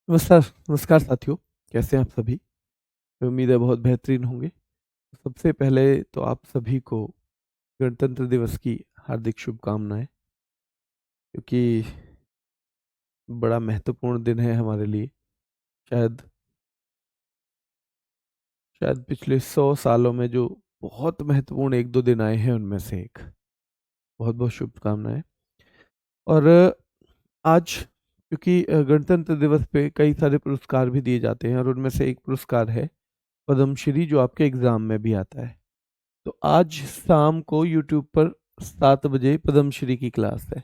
नमस्कार नमस्कार साथियों, कैसे हैं आप सभी? उम्मीद है बहुत बेहतरीन होंगे। सबसे पहले तो आप सभी को गणतंत्र दिवस की हार्दिक शुभकामनाएँ, क्योंकि बड़ा महत्वपूर्ण दिन है हमारे लिए। शायद शायद पिछले 100 सालों में जो बहुत महत्वपूर्ण 1-2 दिन आए हैं, उनमें से एक। बहुत-बहुत शुभकामनाएँ। और आज क्योंकि गणतंत्र दिवस पे कई सारे पुरस्कार भी दिए जाते हैं और उनमें से एक पुरस्कार है पद्मश्री, जो आपके एग्ज़ाम में भी आता है। तो आज शाम को यूट्यूब पर 7 बजे पद्मश्री की क्लास है।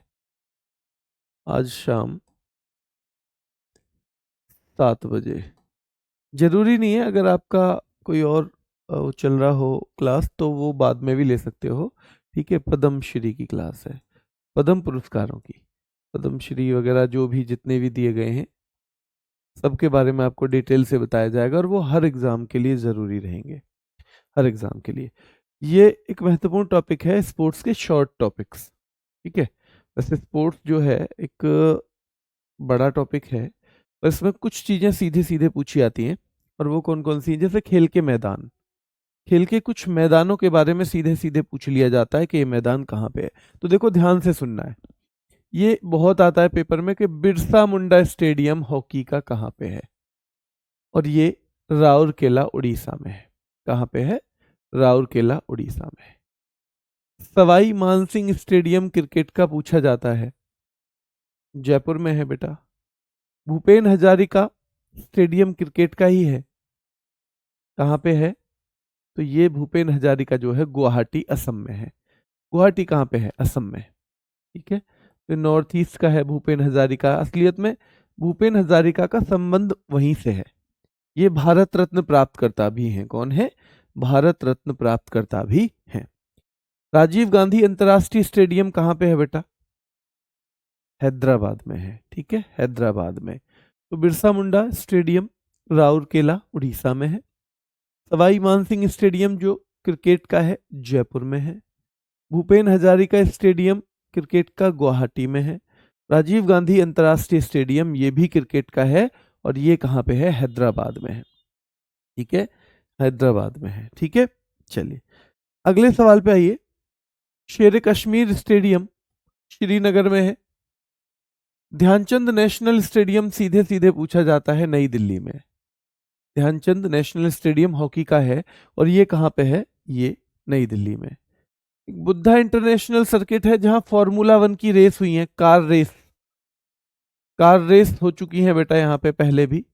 आज शाम 7 बजे। ज़रूरी नहीं है, अगर आपका कोई और वो चल रहा हो क्लास, तो वो बाद में भी ले सकते हो। ठीक है? पद्मश्री की क्लास है। पद्म पुरस्कारों की। पद्मश्री वगैरह जो भी जितने भी दिए गए हैं, सबके बारे में आपको डिटेल से बताया जाएगा और वो हर एग्ज़ाम के लिए ज़रूरी रहेंगे। हर एग्ज़ाम के लिए। ये एक महत्वपूर्ण टॉपिक है, स्पोर्ट्स के शॉर्ट टॉपिक्स। ठीक है? वैसे स्पोर्ट्स जो है एक बड़ा टॉपिक है, और इसमें कुछ चीज़ें सीधे-सीधे पूछी आती हैं, और वो कौन-कौन सी हैं? जैसे खेल के मैदान। खेल के कुछ मैदानों के बारे में सीधे-सीधे पूछ लिया जाता है कि ये मैदान कहाँ पे है। तो देखो, ध्यान से सुनना है। ये बहुत आता है पेपर में कि बिरसा मुंडा स्टेडियम हॉकी का कहाँ पे है? और ये राउरकेला, उड़ीसा में है। कहाँ पे है? राउरकेला, उड़ीसा में है। सवाई मानसिंह स्टेडियम क्रिकेट का पूछा जाता है, जयपुर में है बेटा। भूपेन हजारिका स्टेडियम क्रिकेट का ही है, कहाँ पे है? तो ये भूपेन हजारिका जो है गुवाहाटी, असम में है। गुवाहाटी कहाँ पे है? असम में। ठीक है? तो नॉर्थ ईस्ट का है भूपेन हजारिका। असलियत में भूपेन हजारिका का संबंध वहीं से है। ये भारत रत्न प्राप्त करता भी हैं। कौन है? भारत रत्न प्राप्त करता भी हैं। राजीव गांधी अंतर्राष्ट्रीय स्टेडियम कहाँ पे है बेटा? हैदराबाद में है। ठीक है? हैदराबाद में। तो बिरसा मुंडा स्टेडियम राउरकेला, उड़ीसा में है। सवाई मानसिंह स्टेडियम जो क्रिकेट का है, जयपुर में है। भूपेन हजारिका स्टेडियम क्रिकेट का गुवाहाटी में है। राजीव गांधी अंतर्राष्ट्रीय स्टेडियम ये भी क्रिकेट का है, और ये कहाँ पे है? हैदराबाद में है। ठीक है? हैदराबाद में है। ठीक है? चलिए अगले सवाल पे आइए। शेर कश्मीर स्टेडियम श्रीनगर में है। ध्यानचंद नेशनल स्टेडियम सीधे सीधे पूछा जाता है, नई दिल्ली में। ध्यानचंद नेशनल स्टेडियम हॉकी का है, और ये कहाँ पे है? ये नई दिल्ली में। बुद्धा इंटरनेशनल सर्किट है, जहां फॉर्मूला 1 की रेस हुई है, कार रेस। कार रेस हो चुकी है बेटा यहाँ पे पहले भी,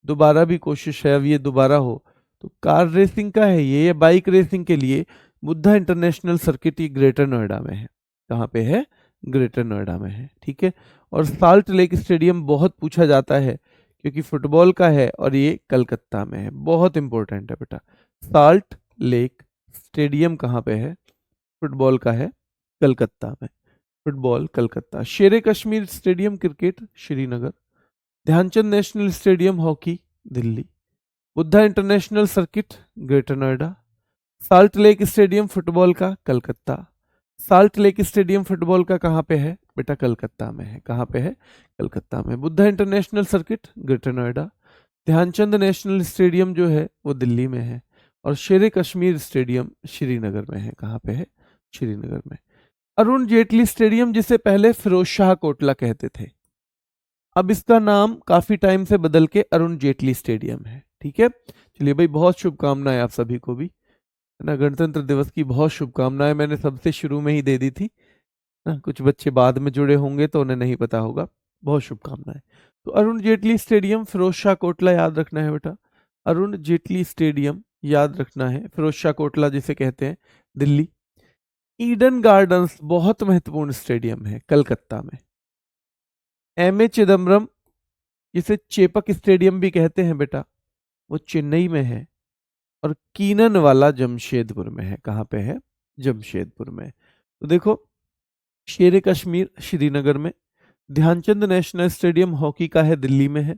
दोबारा भी कोशिश है अब ये दोबारा हो। तो कार रेसिंग का है ये बाइक रेसिंग के लिए बुद्धा इंटरनेशनल सर्किट, ये ग्रेटर नोएडा में है। कहाँ पे है? ग्रेटर नोएडा में है। ठीक है? और साल्ट लेक स्टेडियम बहुत पूछा जाता है, क्योंकि फुटबॉल का है, और ये कलकत्ता में है। बहुत इंपॉर्टेंट है बेटा। साल्ट लेक स्टेडियम कहाँ पे है? फुटबॉल का है, कलकत्ता में। Football Calcutta. Sher Kashmir Stadium cricket, Srinagar. Dhyanchand national Stadium hockey, Delhi. Buddha international circuit, greater Noida. Salt Lake Stadium football का, Calcutta. Salt Lake Stadium football का कहाँ पे है बेटा? कलकत्ता में है। कहाँ पे है? कलकत्ता में। Buddha international circuit, greater Noida. Dhyanchand national stadium जो है वो दिल्ली में है, और शेर कश्मीर स्टेडियम श्रीनगर में है। कहाँ पे है? श्रीनगर में। अरुण जेटली स्टेडियम, जिसे पहले फिरोज शाह कोटला कहते थे, अब इसका नाम काफी टाइम से बदल के अरुण जेटली स्टेडियम है। ठीक है? चलिए भाई, बहुत शुभकामनाएं आप सभी को भी, है ना। गणतंत्र दिवस की बहुत शुभकामनाएं मैंने सबसे शुरू में ही दे दी थी ना। कुछ बच्चे बाद में जुड़े होंगे तो उन्हें नहीं पता होगा। बहुत शुभकामनाएं। तो अरुण जेटली स्टेडियम, फिरोज शाह कोटला याद रखना है बेटा। अरुण जेटली स्टेडियम याद रखना है, फिरोज शाह कोटला जिसे कहते हैं, दिल्ली। ईडन गार्डन्स बहुत महत्वपूर्ण स्टेडियम है, कलकत्ता में। एम ए चिदम्बरम, जिसे चेपक स्टेडियम भी कहते हैं बेटा, वो चेन्नई में है। और कीनन वाला जमशेदपुर में है। कहाँ पे है? जमशेदपुर में। तो देखो, शेर कश्मीर श्रीनगर में। ध्यानचंद नेशनल स्टेडियम हॉकी का है, दिल्ली में है।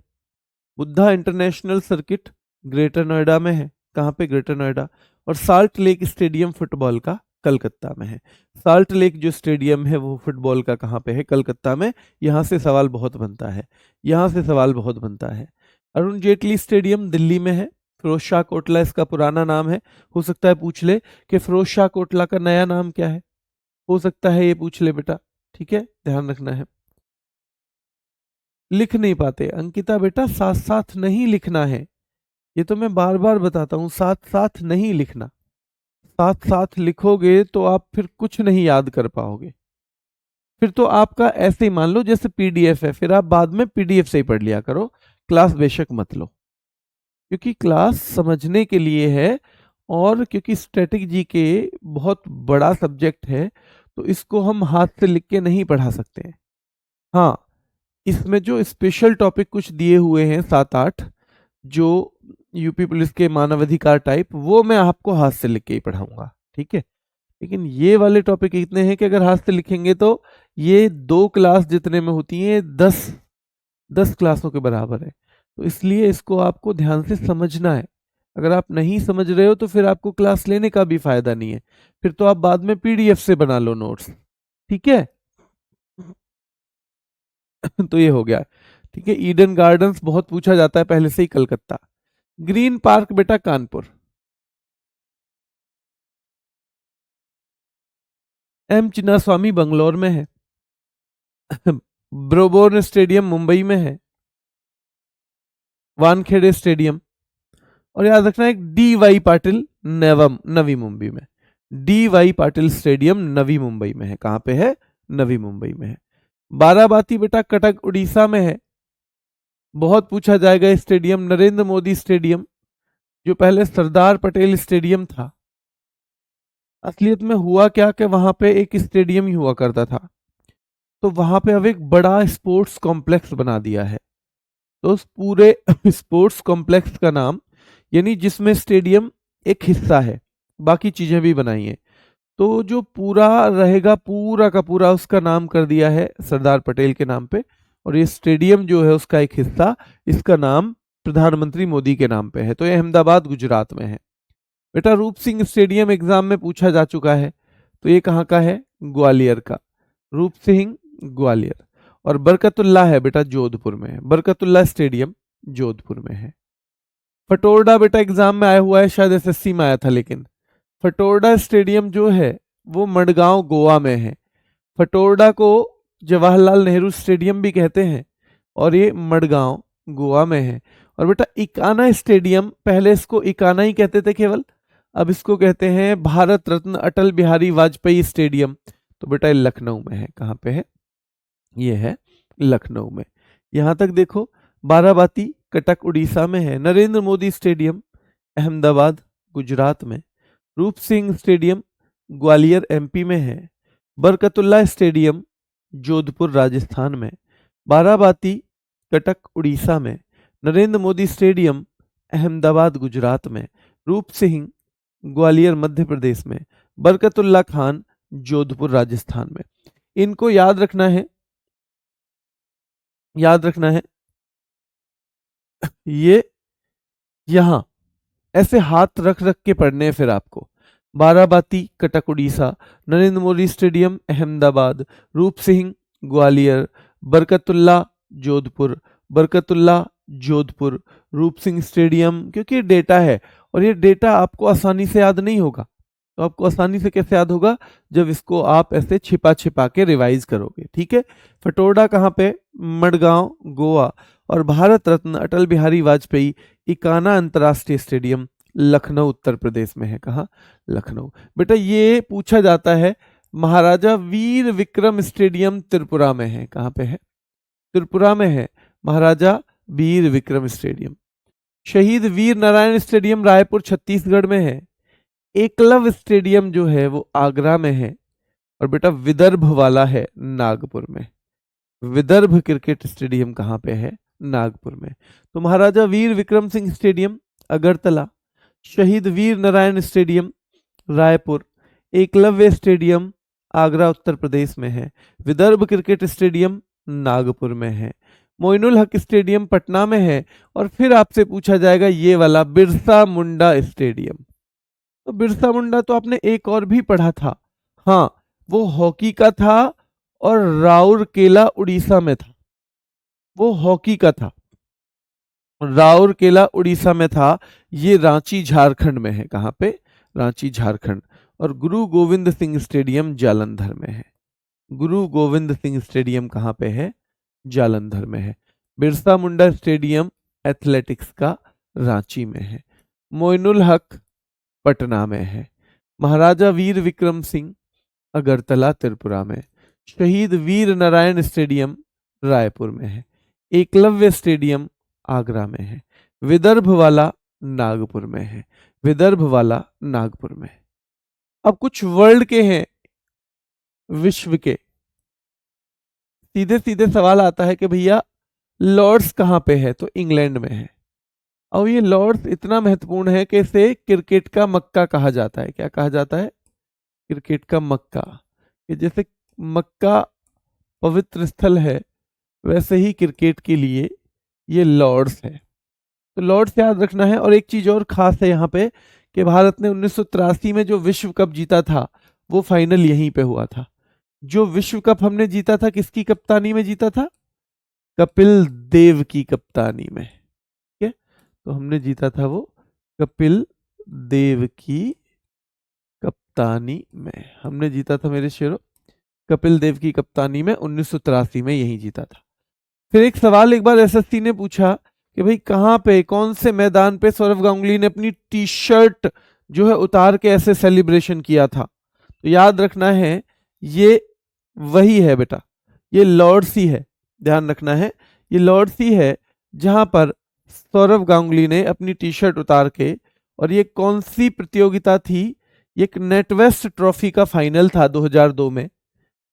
Buddha international circuit greater Noida में है। कहाँ पे? ग्रेटर नोएडा। और साल्ट लेक स्टेडियम फुटबॉल का, कलकत्ता में है। साल्ट लेक जो स्टेडियम है वो फुटबॉल का कहाँ पे है? कलकत्ता में। यहाँ से सवाल बहुत बनता है, यहाँ से सवाल बहुत बनता है। अरुण जेटली स्टेडियम दिल्ली में है। फिरोज शाह कोटला इसका पुराना नाम है। हो सकता है पूछ ले कि फिरोज शाह कोटला का नया नाम क्या है, हो सकता है ये पूछ ले बेटा, ठीक है, ध्यान रखना है। लिख नहीं पाते अंकिता बेटा, साथ साथ नहीं लिखना है, ये तो मैं बार बार बताता हूं, साथ साथ नहीं लिखना। साथ साथ लिखोगे तो आप फिर कुछ नहीं याद कर पाओगे। फिर तो आपका ऐसे ही मान लो जैसे पीडीएफ है, फिर आप बाद में पीडीएफ से ही पढ़ लिया करो, क्लास बेशक मत लो, क्योंकि क्लास समझने के लिए है। और क्योंकि स्टैटिक जीके बहुत बड़ा सब्जेक्ट है, तो इसको हम हाथ से लिख के नहीं पढ़ा सकते हैं। हाँ, इसमें जो स्पेशल टॉपिक कुछ दिए हुए हैं 7-8, जो यूपी पुलिस के मानवाधिकार टाइप, वो मैं आपको हाथ से लिख के ही पढ़ाऊंगा, ठीक है। लेकिन ये वाले टॉपिक इतने हैं कि अगर हाथ से लिखेंगे तो ये 2 क्लास जितने में होती हैं 10 क्लासों के बराबर है। तो इसलिए इसको आपको ध्यान से समझना है। अगर आप नहीं समझ रहे हो तो फिर आपको क्लास लेने का भी फायदा नहीं है, फिर तो आप बाद में पीडीएफ से बना लो नोट्स, ठीक है। तो ये हो गया, ठीक है। ईडन गार्डन्स बहुत पूछा जाता है पहले से ही, कलकत्ता। ग्रीन पार्क बेटा कानपुर। एम चिन्नास्वामी बंगलौर में है। ब्रोबोर्न स्टेडियम मुंबई में है। वानखेड़े स्टेडियम, और याद रखना एक डी वाई पाटिल नवी मुंबई में। D Y Patil stadium Navi Mumbai में है। कहां पे है? नवी मुंबई में है। बाराबाती बेटा कटक उड़ीसा में है। बहुत पूछा जाएगा स्टेडियम, नरेंद्र मोदी स्टेडियम, जो पहले सरदार पटेल स्टेडियम था। असलियत में हुआ क्या कि वहां पे एक स्टेडियम ही हुआ करता था, तो वहां पे अब एक बड़ा स्पोर्ट्स कॉम्प्लेक्स बना दिया है। तो उस पूरे स्पोर्ट्स कॉम्प्लेक्स का नाम, यानी जिसमें स्टेडियम एक हिस्सा है, बाकी चीजें भी बनाई हैं, तो जो पूरा रहेगा पूरा का पूरा उसका नाम कर दिया है सरदार पटेल के नाम पे। और ये स्टेडियम जो है उसका एक हिस्सा, इसका नाम प्रधानमंत्री मोदी के नाम पे है। तो ये अहमदाबाद गुजरात में है। बेटा रूप सिंह स्टेडियम एग्जाम में पूछा जा चुका है, तो ये कहाँ का है? ग्वालियर का। रूप सिंह ग्वालियर। और बरकतुल्ला है बेटा जोधपुर में है। बरकतुल्ला स्टेडियम जोधपुर में है। फटोरडा बेटा एग्जाम में आया हुआ है, शायद एसएससी में आया था, लेकिन फटोरडा स्टेडियम जो है वो मडगांव गोवा में है। फटोरडा को जवाहरलाल नेहरू स्टेडियम भी कहते हैं, और ये मडगांव गोवा में है। और बेटा इकाना स्टेडियम, पहले इसको इकाना ही कहते थे केवल, अब इसको कहते हैं भारत रत्न अटल बिहारी वाजपेयी स्टेडियम। तो बेटा ये लखनऊ में है। कहाँ पे है? ये है लखनऊ में। यहां तक देखो। बाराबाती कटक उड़ीसा में है। नरेंद्र मोदी स्टेडियम अहमदाबाद गुजरात में। रूप सिंह स्टेडियम ग्वालियर एमपी में है। बरकतुल्ला स्टेडियम जोधपुर राजस्थान में। बाराबाती कटक उड़ीसा में। नरेंद्र मोदी स्टेडियम अहमदाबाद गुजरात में। रूप सिंह ग्वालियर मध्य प्रदेश में। बरकतुल्ला खान जोधपुर राजस्थान में। इनको याद रखना है, याद रखना है। ये यहां ऐसे हाथ रख रख के पढ़ने हैं फिर आपको। बाराबाती कटक उड़ीसा, नरेंद्र मोदी स्टेडियम अहमदाबाद, रूप सिंह ग्वालियर, बरकतुल्ला जोधपुर, बरकतुल्ला जोधपुर, रूप सिंह स्टेडियम, क्योंकि ये डेटा है और ये डेटा आपको आसानी से याद नहीं होगा। तो आपको आसानी से कैसे याद होगा? जब इसको आप ऐसे छिपा छिपा के रिवाइज करोगे, ठीक है। फटोरडा कहाँ पे? मडगांव गोवा। और भारत रत्न अटल बिहारी वाजपेयी इकाना अंतर्राष्ट्रीय स्टेडियम लखनऊ उत्तर प्रदेश में है। कहाँ? लखनऊ। बेटा ये पूछा जाता है, महाराजा वीर विक्रम स्टेडियम त्रिपुरा में है। कहाँ पे है? त्रिपुरा में है महाराजा वीर विक्रम स्टेडियम। शहीद वीर नारायण स्टेडियम रायपुर छत्तीसगढ़ में है। एकलव्य स्टेडियम जो है वो आगरा में है। और बेटा विदर्भ वाला है नागपुर में। विदर्भ क्रिकेट स्टेडियम कहाँ पे है? नागपुर में। तो महाराजा वीर विक्रम सिंह स्टेडियम अगरतला, शहीद वीर नारायण स्टेडियम रायपुर, एकलव्य स्टेडियम आगरा उत्तर प्रदेश में है, विदर्भ क्रिकेट स्टेडियम नागपुर में है, मोइनुल हक स्टेडियम पटना में है। और फिर आपसे पूछा जाएगा ये वाला बिरसा मुंडा स्टेडियम। तो बिरसा मुंडा तो आपने एक और भी पढ़ा था, हाँ, वो हॉकी का था और राउरकेला उड़ीसा में था। वो हॉकी का था, राउरकेला उड़ीसा में था। ये रांची झारखंड में है। कहाँ पे? रांची झारखंड। और गुरु गोविंद सिंह स्टेडियम जालंधर में है। गुरु गोविंद सिंह स्टेडियम कहाँ पे है? जालंधर में है। बिरसा मुंडा स्टेडियम एथलेटिक्स का रांची में है। मोइनुल हक पटना में है। महाराजा वीर विक्रम सिंह अगरतला त्रिपुरा में। शहीद वीर नारायण स्टेडियम रायपुर में है। एकलव्य स्टेडियम आगरा में है। विदर्भ वाला नागपुर में है। विदर्भ वाला नागपुर में है। अब कुछ वर्ल्ड के हैं, विश्व के। सीधे सीधे सवाल आता है कि भैया लॉर्ड्स कहाँ पे है? तो इंग्लैंड में है। और ये लॉर्ड्स इतना महत्वपूर्ण है कि इसे क्रिकेट का मक्का कहा जाता है। क्या कहा जाता है? क्रिकेट का मक्का। कि जैसे मक्का पवित्र स्थल है, वैसे ही क्रिकेट के लिए ये लॉर्ड्स है। तो लॉर्ड्स याद रखना है। और एक चीज और खास है यहाँ पे कि भारत ने 1983 में जो विश्व कप जीता था, वो फाइनल यहीं पे हुआ था। जो विश्व कप हमने जीता था, किसकी कप्तानी में जीता था? कपिल देव की कप्तानी में। ठीक है, तो हमने जीता था वो कपिल देव की कप्तानी में। हमने जीता था मेरे शेरों, कपिल देव की कप्तानी में 1983 में यही जीता था। फिर एक सवाल एक बार एसएससी ने पूछा कि भाई कहाँ पे, कौन से मैदान पे सौरव गांगुली ने अपनी टी शर्ट जो है उतार के ऐसे सेलिब्रेशन किया था? तो याद रखना है, ये वही है बेटा, ये लॉर्ड्स ही है। ध्यान रखना है, ये लॉर्ड्स ही है जहां पर सौरव गांगुली ने अपनी टी शर्ट उतार के। और ये कौन सी प्रतियोगिता थी? ये एक नेटवेस्ट ट्रॉफी का फाइनल था 2002 में।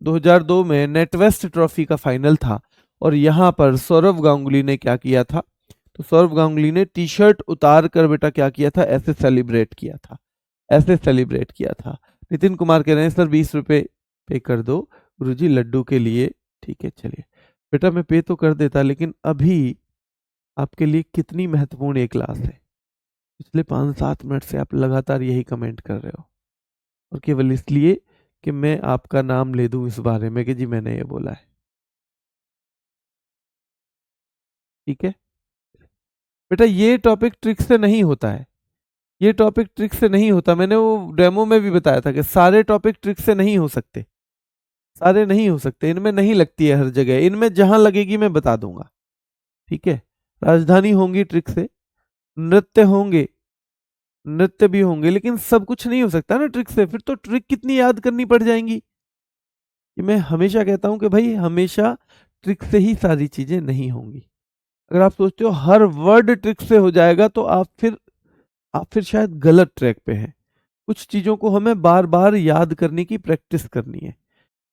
2002 में नेटवेस्ट ट्रॉफी का फाइनल था। और यहां पर सौरव गांगुली ने क्या किया था? तो सौरव गांगुली ने टी शर्ट उतार कर बेटा क्या किया था? ऐसे सेलिब्रेट किया था। ऐसे सेलिब्रेट किया था। नितिन कुमार कह रहे हैं सर 20 रुपए पे कर दो गुरुजी लड्डू के लिए। ठीक है, चलिए बेटा मैं पे तो कर देता, लेकिन अभी आपके लिए कितनी महत्वपूर्ण ये क्लास है। पिछले 5-7 मिनट से आप लगातार यही कमेंट कर रहे हो, और केवल इसलिए कि मैं आपका नाम ले दूं इस बारे में कि जी मैंने ये बोला है। ठीक है बेटा, ये टॉपिक ट्रिक से नहीं होता है। ये टॉपिक ट्रिक से नहीं होता। मैंने वो डेमो में भी बताया था कि सारे टॉपिक ट्रिक से नहीं हो सकते। सारे नहीं हो सकते, इनमें नहीं लगती है हर जगह। इनमें जहां लगेगी मैं बता दूंगा। ठीक है, राजधानी होंगी ट्रिक से, नृत्य होंगे, नृत्य भी होंगे, लेकिन सब कुछ नहीं हो सकता ना ट्रिक से। फिर तो ट्रिक कितनी याद करनी पड़ जाएंगी। कि मैं हमेशा कहता हूं कि भाई हमेशा ट्रिक से ही सारी चीजें नहीं होंगी। अगर आप सोचते हो हर वर्ड ट्रिक से हो जाएगा, तो आप फिर शायद गलत ट्रैक पे हैं। कुछ चीजों को हमें बार बार याद करने की प्रैक्टिस करनी है।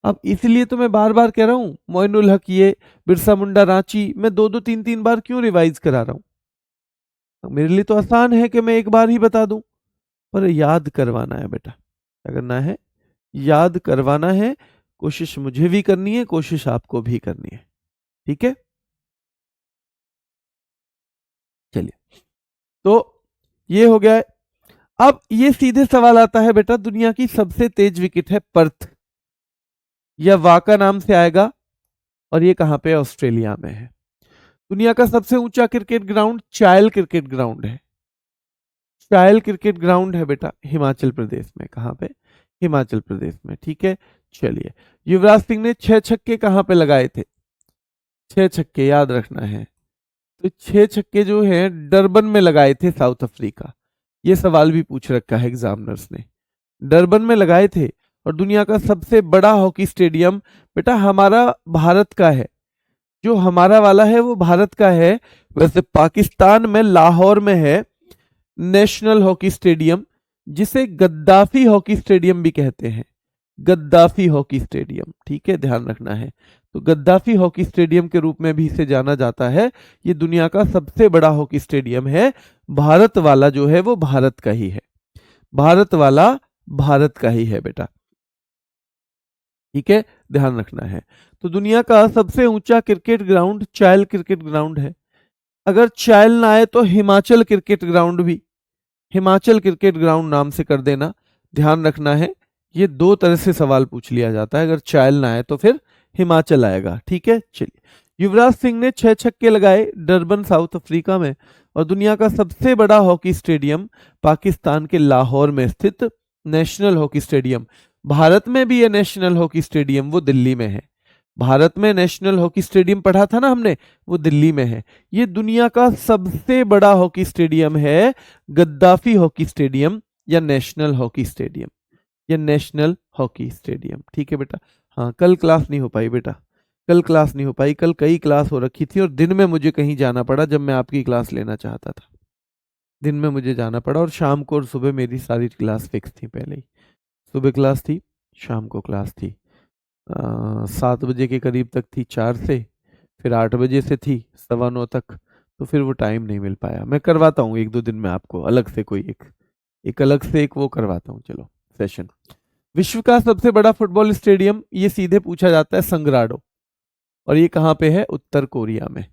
अब इसलिए तो मैं बार बार कह रहा हूं, मोइनुल हक ये, बिरसा मुंडा रांची, मैं 2-2 3-3 बार क्यों रिवाइज करा रहा हूं? मेरे लिए तो आसान है कि मैं एक बार ही बता दूं, पर याद करवाना है बेटा। क्या करना है? याद करवाना है। कोशिश मुझे भी करनी है, कोशिश आपको भी करनी है। ठीक है, चलिए, तो ये हो गया है। अब ये सीधे सवाल आता है बेटा, दुनिया की सबसे तेज विकेट है पर्थ, या वाका नाम से आएगा, और ये कहां पे? ऑस्ट्रेलिया में है। दुनिया का सबसे ऊंचा cricket ground Chail cricket ground है। चायल क्रिकेट ग्राउंड है बेटा हिमाचल प्रदेश में। कहां पे? हिमाचल प्रदेश में। ठीक है, चलिए, युवराज सिंह ने 6 छक्के कहां पे लगाए थे? 6 छक्के याद रखना है। तो 6 छक्के जो है डरबन में लगाए थे, साउथ अफ्रीका। ये सवाल भी पूछ रखा है एग्जामिनर्स ने। डरबन में लगाए थे। और दुनिया का सबसे बड़ा हॉकी स्टेडियम बेटा हमारा भारत का है। जो हमारा वाला है वो भारत का है। वैसे पाकिस्तान में लाहौर में है नेशनल हॉकी स्टेडियम, जिसे गद्दाफी हॉकी स्टेडियम भी कहते हैं। गद्दाफी हॉकी स्टेडियम, ठीक है, ध्यान रखना है। तो गद्दाफी हॉकी स्टेडियम के रूप में भी इसे जाना जाता है। ये दुनिया का सबसे बड़ा हॉकी स्टेडियम है। भारत वाला जो है वो भारत का ही है। भारत वाला भारत का ही है बेटा। ठीक है, ध्यान रखना है। तो दुनिया का सबसे ऊंचा cricket ground Chail cricket ground है। अगर चायल ना आए तो हिमाचल क्रिकेट ग्राउंड भी, हिमाचल क्रिकेट ग्राउंड नाम से कर देना। ध्यान रखना है, ये दो तरह से सवाल पूछ लिया जाता है, अगर चायल ना आए तो फिर हिमाचल आएगा। ठीक है, चलिए। युवराज सिंह ने 6 छक्के लगाए डरबन साउथ अफ्रीका में, और दुनिया का सबसे बड़ा हॉकी स्टेडियम पाकिस्तान के लाहौर में स्थित नेशनल हॉकी स्टेडियम। भारत में भी ये नेशनल हॉकी स्टेडियम वो दिल्ली में है। भारत में नेशनल हॉकी स्टेडियम पढ़ा था ना हमने, वो दिल्ली में है। ये दुनिया का सबसे बड़ा हॉकी स्टेडियम है गद्दाफी हॉकी स्टेडियम या नेशनल हॉकी स्टेडियम, या नेशनल हॉकी स्टेडियम। ठीक है बेटा। हाँ, कल क्लास नहीं हो पाई बेटा, कल क्लास नहीं हो पाई, कल कई क्लास हो रखी थी और दिन में मुझे कहीं जाना पड़ा जब मैं आपकी क्लास लेना चाहता था। दिन में मुझे जाना पड़ा और शाम को और सुबह मेरी सारी क्लास फिक्स थी पहले ही। सुबह क्लास थी, शाम को क्लास थी। 7 बजे के करीब तक थी 4 से, फिर 8 बजे से थी 9:15 तक, तो फिर वो टाइम नहीं मिल पाया। मैं करवाता हूँ 1-2 दिन में आपको अलग से कोई एक अलग से एक वो करवाता हूँ, चलो सेशन। विश्व का सबसे बड़ा फुटबॉल स्टेडियम, ये सीधे पूछा जाता है संग्राडो, और ये कहाँ पे है? उत्तर कोरिया में।